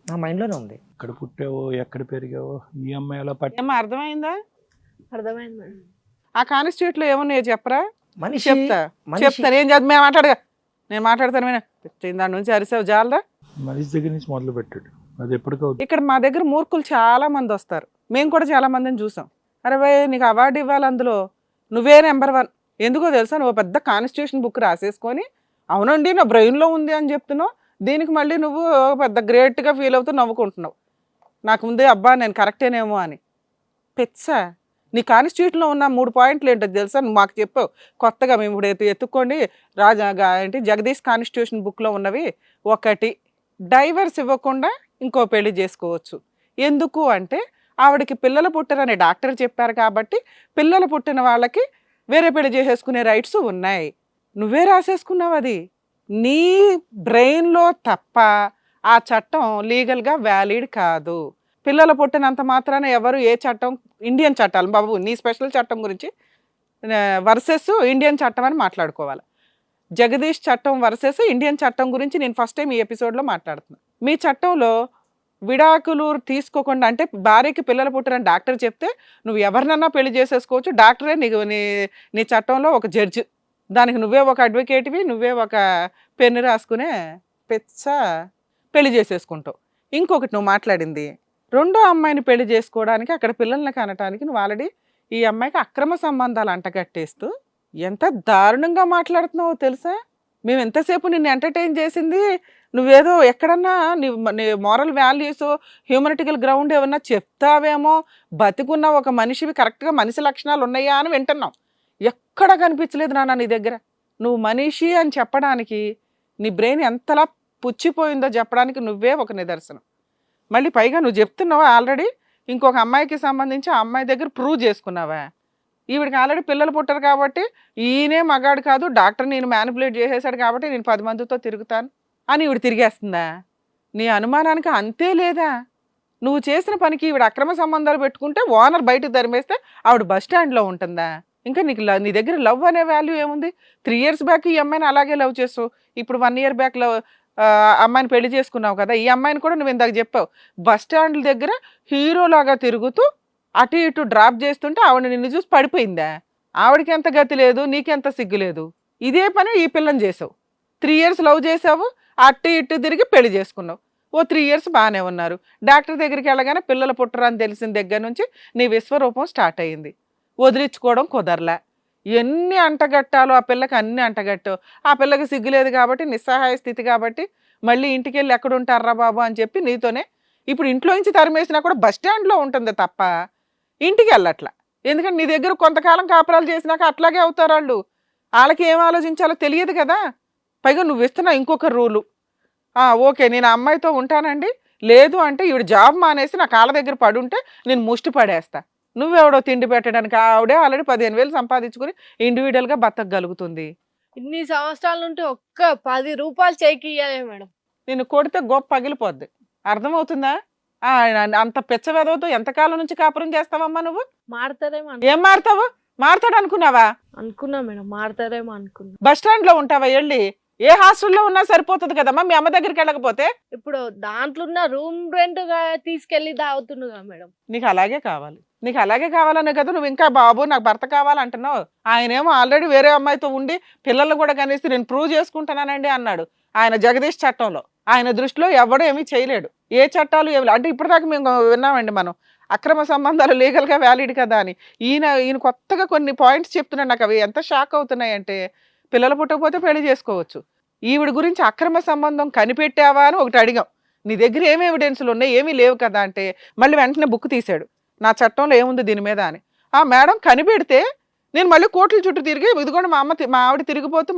నా మైండ్లోనే ఉంది. ఎక్కడ పుట్టావో, ఎక్కడ పెరిగావో, ఈ అమ్మాయి ఎలా పట్టి ఏమో అర్థమైందా? అర్థమైంది మేడం. ఆ కాన్స్టిట్యూట్ లో ఏమన్నాయో చెప్పరా? మనిషి చెప్తాను. ఏం చదువు మేము మాట్లాడగా, నేను మాట్లాడతాను. దాని నుంచి అరిసావు జాలదా? మనిషి దగ్గర నుంచి మొదలు పెట్టాడు. అది ఎప్పటికవుతుంది. ఇక్కడ మా దగ్గర మూర్ఖులు చాలా మంది వస్తారు, మేము కూడా చాలా మందిని చూసాం. అరే భయ్, నీకు అవార్డు ఇవ్వాలి, అందులో నువ్వే నెంబర్ 1. ఎందుకో తెలుసా? నువ్వు పెద్ద కాన్స్టిట్యూషన్ బుక్ రాసేసుకొని అవునండి నా బ్రెయిన్లో ఉంది అని చెప్తున్నావు, దీనికి మళ్ళీ నువ్వు పెద్ద గ్రేట్గా ఫీల్ అవుతూ నవ్వుకుంటున్నావు. నాకు ముందే అబ్బా నేను కరెక్టేనేమో అని. పెచ్చా, నీ కాన్స్టిట్యూషన్లో ఉన్న 3 పాయింట్లు ఏంటో తెలుసా? నువ్వు మాకు చెప్పావు కొత్తగా, మేము ఇప్పుడు ఎత్తుక్కోండి ఏంటి జగదీష్ కాన్స్టిట్యూషన్ బుక్లో ఉన్నవి. 1, డైవర్స్ ఇవ్వకుండా ఇంకో పెళ్లి చేసుకోవచ్చు. ఎందుకు అంటే ఆవిడకి పిల్లలు పుట్టరని డాక్టర్ చెప్పారు కాబట్టి పిల్లలు పుట్టిన వాళ్ళకి వేరే పెళ్లి చేసేసుకునే రైట్స్ ఉన్నాయి. నువ్వే రాసేసుకున్నావు, అది నీ బ్రెయిన్లో తప్ప ఆ చట్టం లీగల్గా వ్యాలిడ్ కాదు. పిల్లలు పుట్టినంత మాత్రాన ఎవరు ఏ చట్టం, ఇండియన్ చట్టాలు బాబు, నీ స్పెషల్ చట్టం గురించి వర్సెస్ ఇండియన్ చట్టం అని మాట్లాడుకోవాలి. జగదీష్ చట్టం వర్సెస్ ఇండియన్ చట్టం గురించి నేను ఫస్ట్ టైం ఈ ఎపిసోడ్లో మాట్లాడుతున్నాను. మీ చట్టంలో విడాకులు తీసుకోకుండా, అంటే భార్యకి పిల్లలు పుట్టారని డాక్టర్ చెప్తే నువ్వు ఎవరినన్నా పెళ్లి చేసేసుకోవచ్చు, డాక్టరే నీకు నీ చట్టంలో ఒక జడ్జి, దానికి నువ్వే ఒక అడ్వకేట్వి, నువ్వే ఒక పెన్ను రాసుకునే పెచ్చ పెళ్లి చేసేసుకుంటావు. ఇంకొకటి నువ్వు మాట్లాడింది, 2వ అమ్మాయిని పెళ్లి చేసుకోవడానికి, అక్కడ పిల్లల్ని కనటానికి నువ్వు ఆల్రెడీ ఈ అమ్మాయికి అక్రమ సంబంధాలు అంటగట్టేస్తూ ఎంత దారుణంగా మాట్లాడుతున్నావో తెలుసా? మేము ఎంతసేపు నిన్ను ఎంటర్టైన్ చేసింది నువ్వేదో ఎక్కడన్నా నీ మోరల్ వాల్యూస్ హ్యూమనిటికల్ గ్రౌండ్ ఏమన్నా చెప్తావేమో, బతికున్న ఒక మనిషివి కరెక్ట్గా మనిషి లక్షణాలు ఉన్నాయా అని వింటున్నాం. ఎక్కడ కనిపించలేదు నాన్న నీ దగ్గర. నువ్వు మనిషి అని చెప్పడానికి నీ బ్రెయిన్ ఎంతలా పుచ్చిపోయిందో చెప్పడానికి నువ్వే ఒక నిదర్శనం. మళ్ళీ పైగా నువ్వు చెప్తున్నావా ఆల్రెడీ ఇంకొక అమ్మాయికి సంబంధించి ఆ అమ్మాయి దగ్గర ప్రూవ్ చేసుకున్నావా? ఈవిడికి ఆల్రెడీ పిల్లలు పుట్టారు కాబట్టి ఈయనే మగాడు కాదు, డాక్టర్ నేను మ్యానిపులేట్ చేసేసాడు కాబట్టి నేను 10 మందితో తిరుగుతాను అని ఈవిడ తిరిగేస్తుందా? నీ అనుమానానికి అంతే లేదా? నువ్వు చేసిన పనికి ఈవిడ అక్రమ సంబంధాలు పెట్టుకుంటే ఓనర్ బయటకు తరిమేస్తే ఆవిడ బస్ స్టాండ్లో ఉంటుందా? ఇంకా నీకు నీ దగ్గర లవ్ అనే వాల్యూ ఏముంది? 3 years బ్యాక్ ఈ అమ్మాయిని అలాగే లవ్ చేస్తావు, ఇప్పుడు 1 year బ్యాక్ అమ్మాయిని పెళ్లి చేసుకున్నావు కదా. ఈ అమ్మాయిని కూడా నువ్వు ఇందాక చెప్పావు బస్ స్టాండ్ల దగ్గర హీరోలాగా తిరుగుతూ అటు ఇటు డ్రాప్ చేస్తుంటే ఆవిడ నిన్ను చూసి పడిపోయిందా? ఆవిడకి ఎంత గతి లేదు, నీకెంత సిగ్గు లేదు. ఇదే పని ఈ పిల్లని చేసావు. 3 years లవ్ చేసావు, అటు ఇటు తిరిగి పెళ్లి చేసుకున్నావు. ఓ 3 years బాగానే ఉన్నారు. డాక్టర్ దగ్గరికి వెళ్ళగానే పిల్లలు పుట్టరని తెలిసిన దగ్గర నుంచి నీ విశ్వరూపం స్టార్ట్ అయ్యింది. వదిలించుకోవడం కుదరలే. ఎన్ని అంటగట్టాలో ఆ పిల్లకి అన్ని అంటగట్టావు. ఆ పిల్లకి సిగ్గులేదు కాబట్టి, నిస్సహాయ స్థితి కాబట్టి మళ్ళీ ఇంటికి వెళ్ళి ఎక్కడుంటారా బాబు అని చెప్పి నీతోనే ఇప్పుడు ఇంట్లో నుంచి తరిమేసినా కూడా బస్ స్టాండ్లో ఉంటుంది తప్ప ఇంటికి వెళ్ళట్లా. ఎందుకంటే నీ దగ్గర కొంతకాలం కాపురాలు చేసినాక అట్లాగే అవుతారు వాళ్ళు. వాళ్ళకి ఏం ఆలోచించాలో తెలియదు కదా. పైగా నువ్వు ఇస్తున్నా ఇంకొక రూలు, ఓకే నేను ఆ అమ్మాయితో ఉంటానండి, లేదు అంటే ఈవిడ జాబ్ మానేసి నా కాళ్ళ దగ్గర పడుంటే నేను ముష్టి పడేస్తా. నువ్వెవడో తిండి పెట్టడానికి, ఆవిడే ఆల్రెడీ 15,000 సంపాదించుకుని ఇండివిజువల్గా బతకగలుగుతుంది. ఇన్ని సంవత్సరాల నుండి ఒక్క 10 రూపాయలు చేయికి ఇయ్యాలే మేడం. నిన్ను కొడితే గొప్ప పగిలిపోద్ది. అర్థమవుతుందా? అంత పిచ్చవేదవుతూ ఎంతకాలం నుంచి కాపురం చేస్తావమ్మా నువ్వు? మారుతారేమో ఏం మారుతావు? మారుతాడు అనుకున్నావా? అనుకున్నా మేడం, మారుతారేమో అనుకున్నా. బస్ స్టాండ్ లో ఉంటావా? వెళ్ళి ఏ హాస్టల్లో ఉన్నా సరిపోతుంది కదమ్మా మీ అమ్మ దగ్గరికి వెళ్ళకపోతే. ఇప్పుడు దాంట్లో ఉన్న రూమ్ రెంట్ తీసుకెళ్లి తాగుతుండగా మేడం. నీకు అలాగే కావాలి, నీకు అలాగే కావాలనే కదా నువ్వు ఇంకా బాబు నాకు భర్త కావాలంటున్నావు. ఆయనేమో ఆల్రెడీ వేరే అమ్మాయితో ఉండి పిల్లలు కూడా కనిస్తే నేను ప్రూవ్ చేసుకుంటున్నానండి అన్నాడు. ఆయన జగదీష్ చట్టంలో ఆయన దృష్టిలో ఎవడో ఏమీ చేయలేడు. ఏ చట్టాలు ఏమి అంటే ఇప్పటిదాకా మేము విన్నామండి మనం అక్రమ సంబంధాలు లీగల్గా వ్యాలిడ్ కదా అని. ఈయన కొత్తగా కొన్ని పాయింట్స్ చెప్తున్నాడు. నాకు అవి ఎంత షాక్ అవుతున్నాయంటే, పిల్లలు పుట్టకపోతే పెళ్లి చేసుకోవచ్చు. ఈవిడ గురించి అక్రమ సంబంధం కనిపెట్టావా అని ఒకటి అడిగాం. నీ దగ్గర ఏమి ఎవిడెన్స్లు ఉన్నాయి? ఏమీ లేవు కదా అంటే మళ్ళీ వెంటనే బుక్ తీశాడు, నా చట్టంలో ఏముంది దీని మీద అని. మేడం కనిపెడితే నేను మళ్ళీ కోర్టుల చుట్టూ తిరిగి ఇదిగోండి మా ఆవిడ తిరిగిపోతూ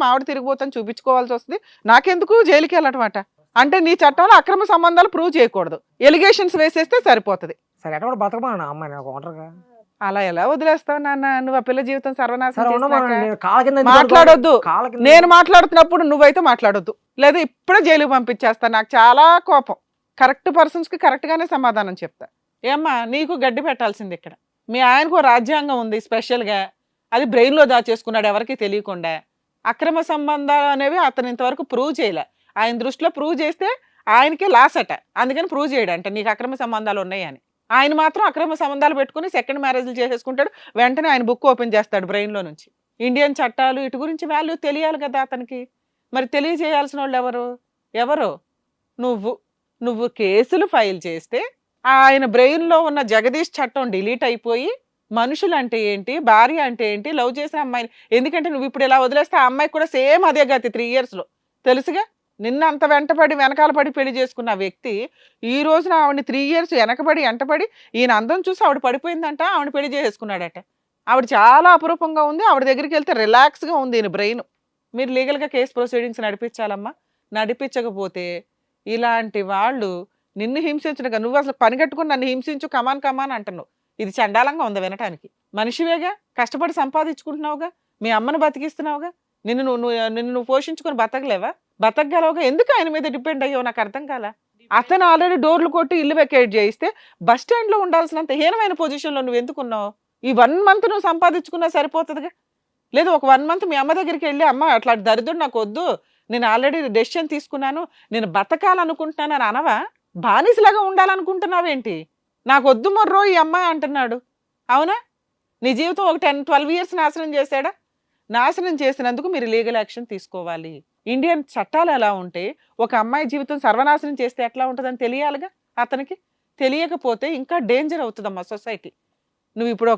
అని చూపించుకోవాల్సి వస్తుంది, నాకెందుకు జైలుకి వెళ్ళటమాట అంటే నీ చట్టంలో అక్రమ సంబంధాలు ప్రూవ్ చేయకూడదు, ఎలిగేషన్స్ వేసేస్తే సరిపోతుంది. సరే ఎట్లా బతకమా అమ్మాయి నాకు ఒంటరిగా? అలా ఎలా వదిలేస్తావు నాన్న? నువ్వు ఆ పిల్ల జీవితం సరే సర్వనాశనం ఉండమా, చేసినాక నేను కాళ్ళ కింద మాట్లాడొద్దు. కాళ్ళ కింద నేను మాట్లాడుతున్నప్పుడు నువ్వైతే మాట్లాడొద్దు, లేదా ఇప్పుడే జైలుకి పంపించేస్తా. నాకు చాలా కోపం. కరెక్ట్ పర్సన్స్కి కరెక్ట్గానే సమాధానం చెప్తా. ఏమ్మా నీకు గడ్డి పెట్టాల్సింది ఇక్కడ. మీ ఆయనకు రాజ్యాంగం ఉంది స్పెషల్గా, అది బ్రెయిన్లో దాచేసుకున్నాడు ఎవరికి తెలియకుండా. అక్రమ సంబంధాలు అనేవి అతను ఇంతవరకు ప్రూవ్ చేయలే. ఆయన దృష్టిలో ప్రూవ్ చేస్తే ఆయనకే లాస్ అట, అందుకని ప్రూవ్ చేయడంట నీకు అక్రమ సంబంధాలు ఉన్నాయని. ఆయన మాత్రం అక్రమ సంబంధాలు పెట్టుకుని సెకండ్ మ్యారేజ్లు చేసేసుకుంటాడు. వెంటనే ఆయన బుక్ ఓపెన్ చేస్తాడు బ్రెయిన్లో నుంచి. ఇండియన్ చట్టాలు ఇటు గురించి వాల్యూ తెలియాలి కదా అతనికి. మరి తెలియజేయాల్సిన వాళ్ళు ఎవరు? నువ్వు కేసులు ఫైల్ చేస్తే ఆయన బ్రెయిన్లో ఉన్న జగదీష్ చట్టం డిలీట్ అయిపోయి మనుషులు అంటే ఏంటి, భార్య అంటే ఏంటి, లవ్ చేసే అమ్మాయిని, ఎందుకంటే నువ్వు ఇప్పుడు ఇలా వదిలేస్తే ఆ అమ్మాయికి కూడా సేమ్ అదే గతి 3 yearsలో తెలుసుగా. నిన్న అంత వెనకాల పడి పెళ్లి చేసుకున్న వ్యక్తి ఈ రోజున ఆవిడని 3 years వెనకబడి ఈయన అందం చూసి ఆవిడ పడిపోయిందంట, ఆవిడ పెళ్లి చేసేసుకున్నాడట. ఆవిడ చాలా అపురూపంగా ఉంది, ఆవిడ దగ్గరికి వెళ్తే రిలాక్స్గా ఉంది ఈయన బ్రెయిన్. మీరు లీగల్గా కేసు ప్రొసీడింగ్స్ నడిపించాలమ్మా. నడిపించకపోతే ఇలాంటి వాళ్ళు నిన్ను హింసించడుగా, నువ్వు అసలు పని కట్టుకుని నన్ను హింసించు కమాన్ అంటున్నావు. ఇది చండాలంగా ఉంది వినటానికి. మనిషివేగా, కష్టపడి సంపాదించుకుంటున్నావుగా, మీ అమ్మను బతికిస్తున్నావుగా, నిన్ను నువ్వు పోషించుకొని బతకగలవుగా, ఎందుకు ఆయన మీద డిపెండ్ అయ్యావు? నాకు అర్థం కాల. అతను ఆల్రెడీ డోర్లు కొట్టి ఇల్లు వెకేట్ చేయిస్తే బస్ స్టాండ్లో ఉండాల్సినంత హీనమైన పొజిషన్లో నువ్వు ఎందుకున్నావు? ఈ 1 month నువ్వు సంపాదించుకున్నా సరిపోతుందిగా. లేదు ఒక 1 month మీ అమ్మ దగ్గరికి వెళ్ళి, అమ్మ అట్లా దరిద్రుడు నాకు వద్దు, నేను ఆల్రెడీ డెసిషన్ తీసుకున్నాను, నేను బతకాలనుకుంటున్నాను అని అనవా? బానిసలాగా ఉండాలనుకుంటున్నావేంటి? నాకు వద్దు మొర్రో ఈ అమ్మాయి అంటున్నాడు. అవునా? నీ జీవితం ఒక 10-12 years నాశనం చేశాడా? నాశనం చేసినందుకు మీరు లీగల్ యాక్షన్ తీసుకోవాలి. ఇండియన్ చట్టాలు ఎలా ఉంటే ఒక అమ్మాయి జీవితం సర్వనాశనం చేస్తే ఎట్లా ఉంటుందని తెలియాలిగా అతనికి. తెలియకపోతే ఇంకా డేంజర్ అవుతుందమ్మా సొసైటీ. నువ్వు ఇప్పుడు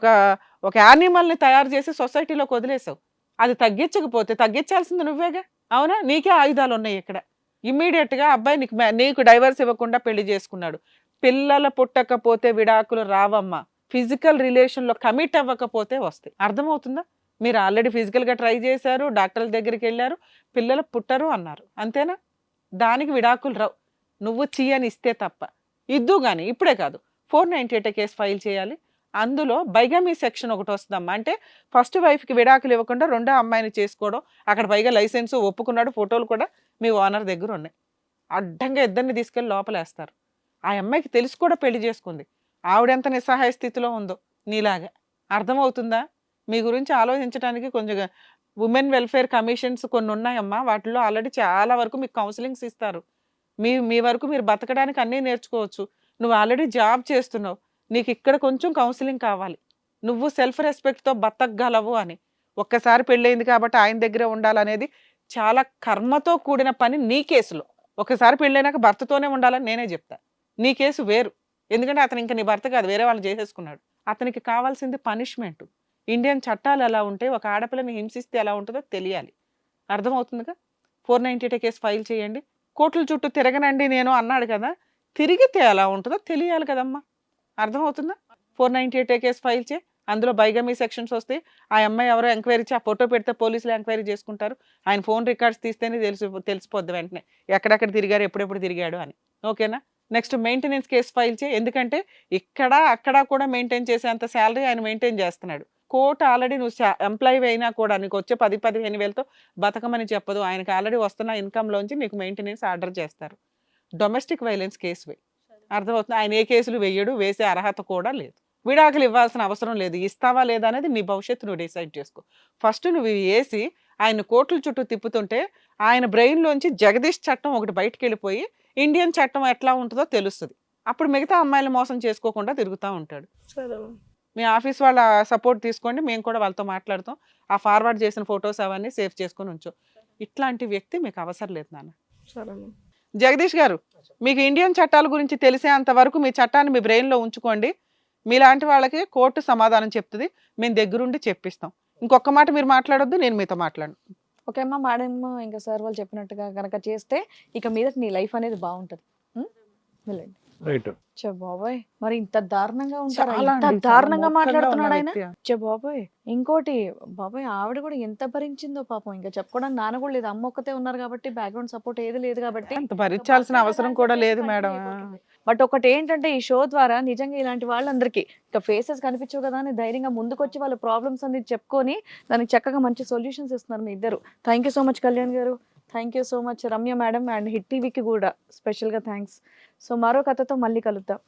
ఒక యానిమల్ని తయారు చేసి సొసైటీలోకి వదిలేసావు. అది తగ్గించకపోతే తగ్గించాల్సింది నువ్వేగా. అవునా? నీకే ఆయుధాలు ఉన్నాయి ఇక్కడ. ఇమ్మీడియట్ గా అబ్బాయి నీకు డైవర్స్ ఇవ్వకుండా పెళ్లి చేసుకున్నాడు. పిల్లలు పుట్టకపోతే విడాకులు రావమ్మా. ఫిజికల్ రిలేషన్ లో కమిట్ అవ్వకపోతే వస్తాయి. అర్థమవుతుందా? మీరు ఆల్రెడీ ఫిజికల్ గా ట్రై చేశారు, డాక్టర్ల దగ్గరికి వెళ్ళారు, పిల్లలు పుట్టరు అన్నారు, అంతేనా? దానికి విడాకులు రావు, నువ్వు అని ఇస్తే తప్ప. ఇద్దు గాని ఇప్పుడే కాదు, 498 కేసు ఫైల్ చేయాలి. అందులో బైగమీ సెక్షన్ ఒకటి వస్తుందమ్మా. అంటే ఫస్ట్ వైఫ్కి విడాకులు ఇవ్వకుండా రెండో అమ్మాయిని చేసుకోవడం, అక్కడ పైగా లైసెన్స్ ఒప్పుకున్నాడు, ఫోటోలు కూడా మీ ఓనర్ దగ్గర ఉన్నాయి. అడ్డంగా ఇద్దరిని తీసుకెళ్ళి లోపలేస్తారు. ఆ అమ్మాయికి తెలిసి కూడా పెళ్లి చేసుకుంది. ఆవిడెంత నిస్సహాయ స్థితిలో ఉందో నీలాగా. అర్థమవుతుందా? మీ గురించి ఆలోచించడానికి కొంచెం ఉమెన్ వెల్ఫేర్ కమిషన్స్ కొన్ని ఉన్నాయమ్మా. వాటిల్లో ఆల్రెడీ చాలా వరకు మీకు కౌన్సిలింగ్స్ ఇస్తారు. మీ వరకు మీరు బతకడానికి అన్నీ నేర్చుకోవచ్చు. నువ్వు ఆల్రెడీ జాబ్ చేస్తున్నావు, నీకు ఇక్కడ కొంచెం కౌన్సిలింగ్ కావాలి. నువ్వు సెల్ఫ్ రెస్పెక్ట్తో బతకగలవు అని. ఒక్కసారి పెళ్ళయింది కాబట్టి ఆయన దగ్గరే ఉండాలనేది చాలా కర్మతో కూడిన పని నీ కేసులో. ఒకసారి పెళ్ళైనాక భర్తతోనే ఉండాలని నేనే చెప్తా. నీ కేసు వేరు, ఎందుకంటే అతను ఇంకా నీ భర్త కాదు, వేరే వాళ్ళు చేసేసుకున్నాడు. అతనికి కావాల్సింది పనిష్మెంట్. ఇండియన్ చట్టాలు ఎలా ఉంటాయి, ఒక ఆడపిల్లని హింసిస్తే ఎలా ఉంటుందో తెలియాలి. అర్థమవుతుందిగా? 498 కేసు ఫైల్ చేయండి. కోర్టుల చుట్టూ తిరగనండి నేను అన్నాడు కదా, తిరిగితే ఎలా ఉంటుందో తెలియాలి కదమ్మా. అర్థమవుతుందా? 498 కేసు ఫైల్ చేయి. అందులో బైగమీ సెక్షన్స్ వస్తాయి. ఆ అమ్మాయి ఎవరో ఎంక్వైరీ ఆ ఫోటో పెడితే పోలీసులు ఎంక్వైరీ చేసుకుంటారు. ఆయన ఫోన్ రికార్డ్స్ తీస్తేనే తెలిసిపోద్ది వెంటనే ఎక్కడెక్కడ తిరిగారు, ఎప్పుడెప్పుడు తిరిగాడు అని. ఓకేనా? నెక్స్ట్ మెయింటెనెన్స్ కేసు ఫైల్ చేయి. ఎందుకంటే ఇక్కడ అక్కడ కూడా మెయింటైన్ చేసేంత శాలరీ ఆయన మెయింటైన్ చేస్తున్నాడు. కోర్టు ఆల్రెడీ నువ్వు ఎంప్లాయీ అయినా కూడా నీకు వచ్చే 10-15 వేలతో బతకమని చెప్పదు. ఆయనకి ఆల్రెడీ వస్తున్న ఇన్కమ్లోంచి నీకు మెయింటెనెన్స్ ఆర్డర్ చేస్తారు. డొమెస్టిక్ వైలెన్స్ కేసు వేయి. అర్థమవుతుంది? ఆయన ఏ కేసులు వేయడు, వేసే అర్హత కూడా లేదు. విడాకులు ఇవ్వాల్సిన అవసరం లేదు. ఇస్తావా లేదా అనేది నీ భవిష్యత్తు నువ్వు డిసైడ్ చేసుకో. ఫస్ట్ నువ్వు వేసి ఆయన కోర్టుల చుట్టూ తిప్పుతుంటే ఆయన బ్రెయిన్లోంచి జగదీష్ చట్టం ఒకటి బయటకు వెళ్ళిపోయి ఇండియన్ చట్టం ఎట్లా ఉంటుందో తెలుస్తుంది. అప్పుడు మిగతా అమ్మాయిలు మోసం చేసుకోకుండా తిరుగుతూ ఉంటాడు. సరే మీ ఆఫీస్ వాళ్ళ సపోర్ట్ తీసుకోండి, మేము కూడా వాళ్ళతో మాట్లాడతాం. ఆ ఫార్వర్డ్ చేసిన ఫొటోస్ అవన్నీ సేవ్ చేసుకొని ఉంచు. ఇట్లాంటి వ్యక్తి మీకు అవసరం లేదు నాన్న. సరే జగదీష్ గారు, మీకు ఇండియన్ చట్టాల గురించి తెలిసేంత వరకు మీ చట్టాన్ని మీ బ్రెయిన్లో ఉంచుకోండి. మీలాంటి వాళ్ళకి కోర్టు సమాధానం చెప్తుంది, మేము దగ్గరుండి చెప్పిస్తాం. ఇంకొక మాట మీరు మాట్లాడొద్దు, నేను మీతో మాట్లాడను. ఓకే అమ్మా, మేడం ఇంకా సార్ వాళ్ళు చెప్పినట్టుగా కనుక చేస్తే ఇక మీద నీ లైఫ్ అనేది బాగుంటది. వెళ్ళండి. రైట్. చ్చ బాబోయ్, మరి ఇంత దారుణంగా ఉంటారా? చాలా ఇంత అండి, చాలా దారుణంగా మూర్ఖంగా మాట్లాడుతున్నాడు ఉన్న ఆయన. వ్యక్తి. చ్చ బాబోయ్, ఇంకోటి బాబోయ్, ఆవిడ కూడా ఎంత భరించిందో పాపం. ఇంకా చెప్పుకోవడానికి నాన్న కూడా లేదు, అమ్మ ఒక్కతే ఉన్నారు కాబట్టి, బ్యాక్గ్రౌండ్ సపోర్ట్ ఏది లేదు కాబట్టి అంత భరించాల్సిన అవసరం కూడా లేదు మేడం. బట్ ఒకటి ఏంటంటే, ఈ షో ద్వారా నిజంగా ఇలాంటి వాళ్ళందరికీ ఇక ఫేసెస్ కనిపించవు కదా అని ధైర్యంగా ముందుకొచ్చి వాళ్ళ ప్రాబ్లమ్స్ అన్ని చెప్పుకొని దానికి చక్కగా మంచి సొల్యూషన్స్ ఇస్తున్నారు మీ ఇద్దరు. Thank you so much Kalyan garu, thank you so much Ramya madam, and hit టీవీకి కూడా స్పెషల్గా థ్యాంక్స్. సో మరో కథతో మళ్ళీ కలుద్దాం.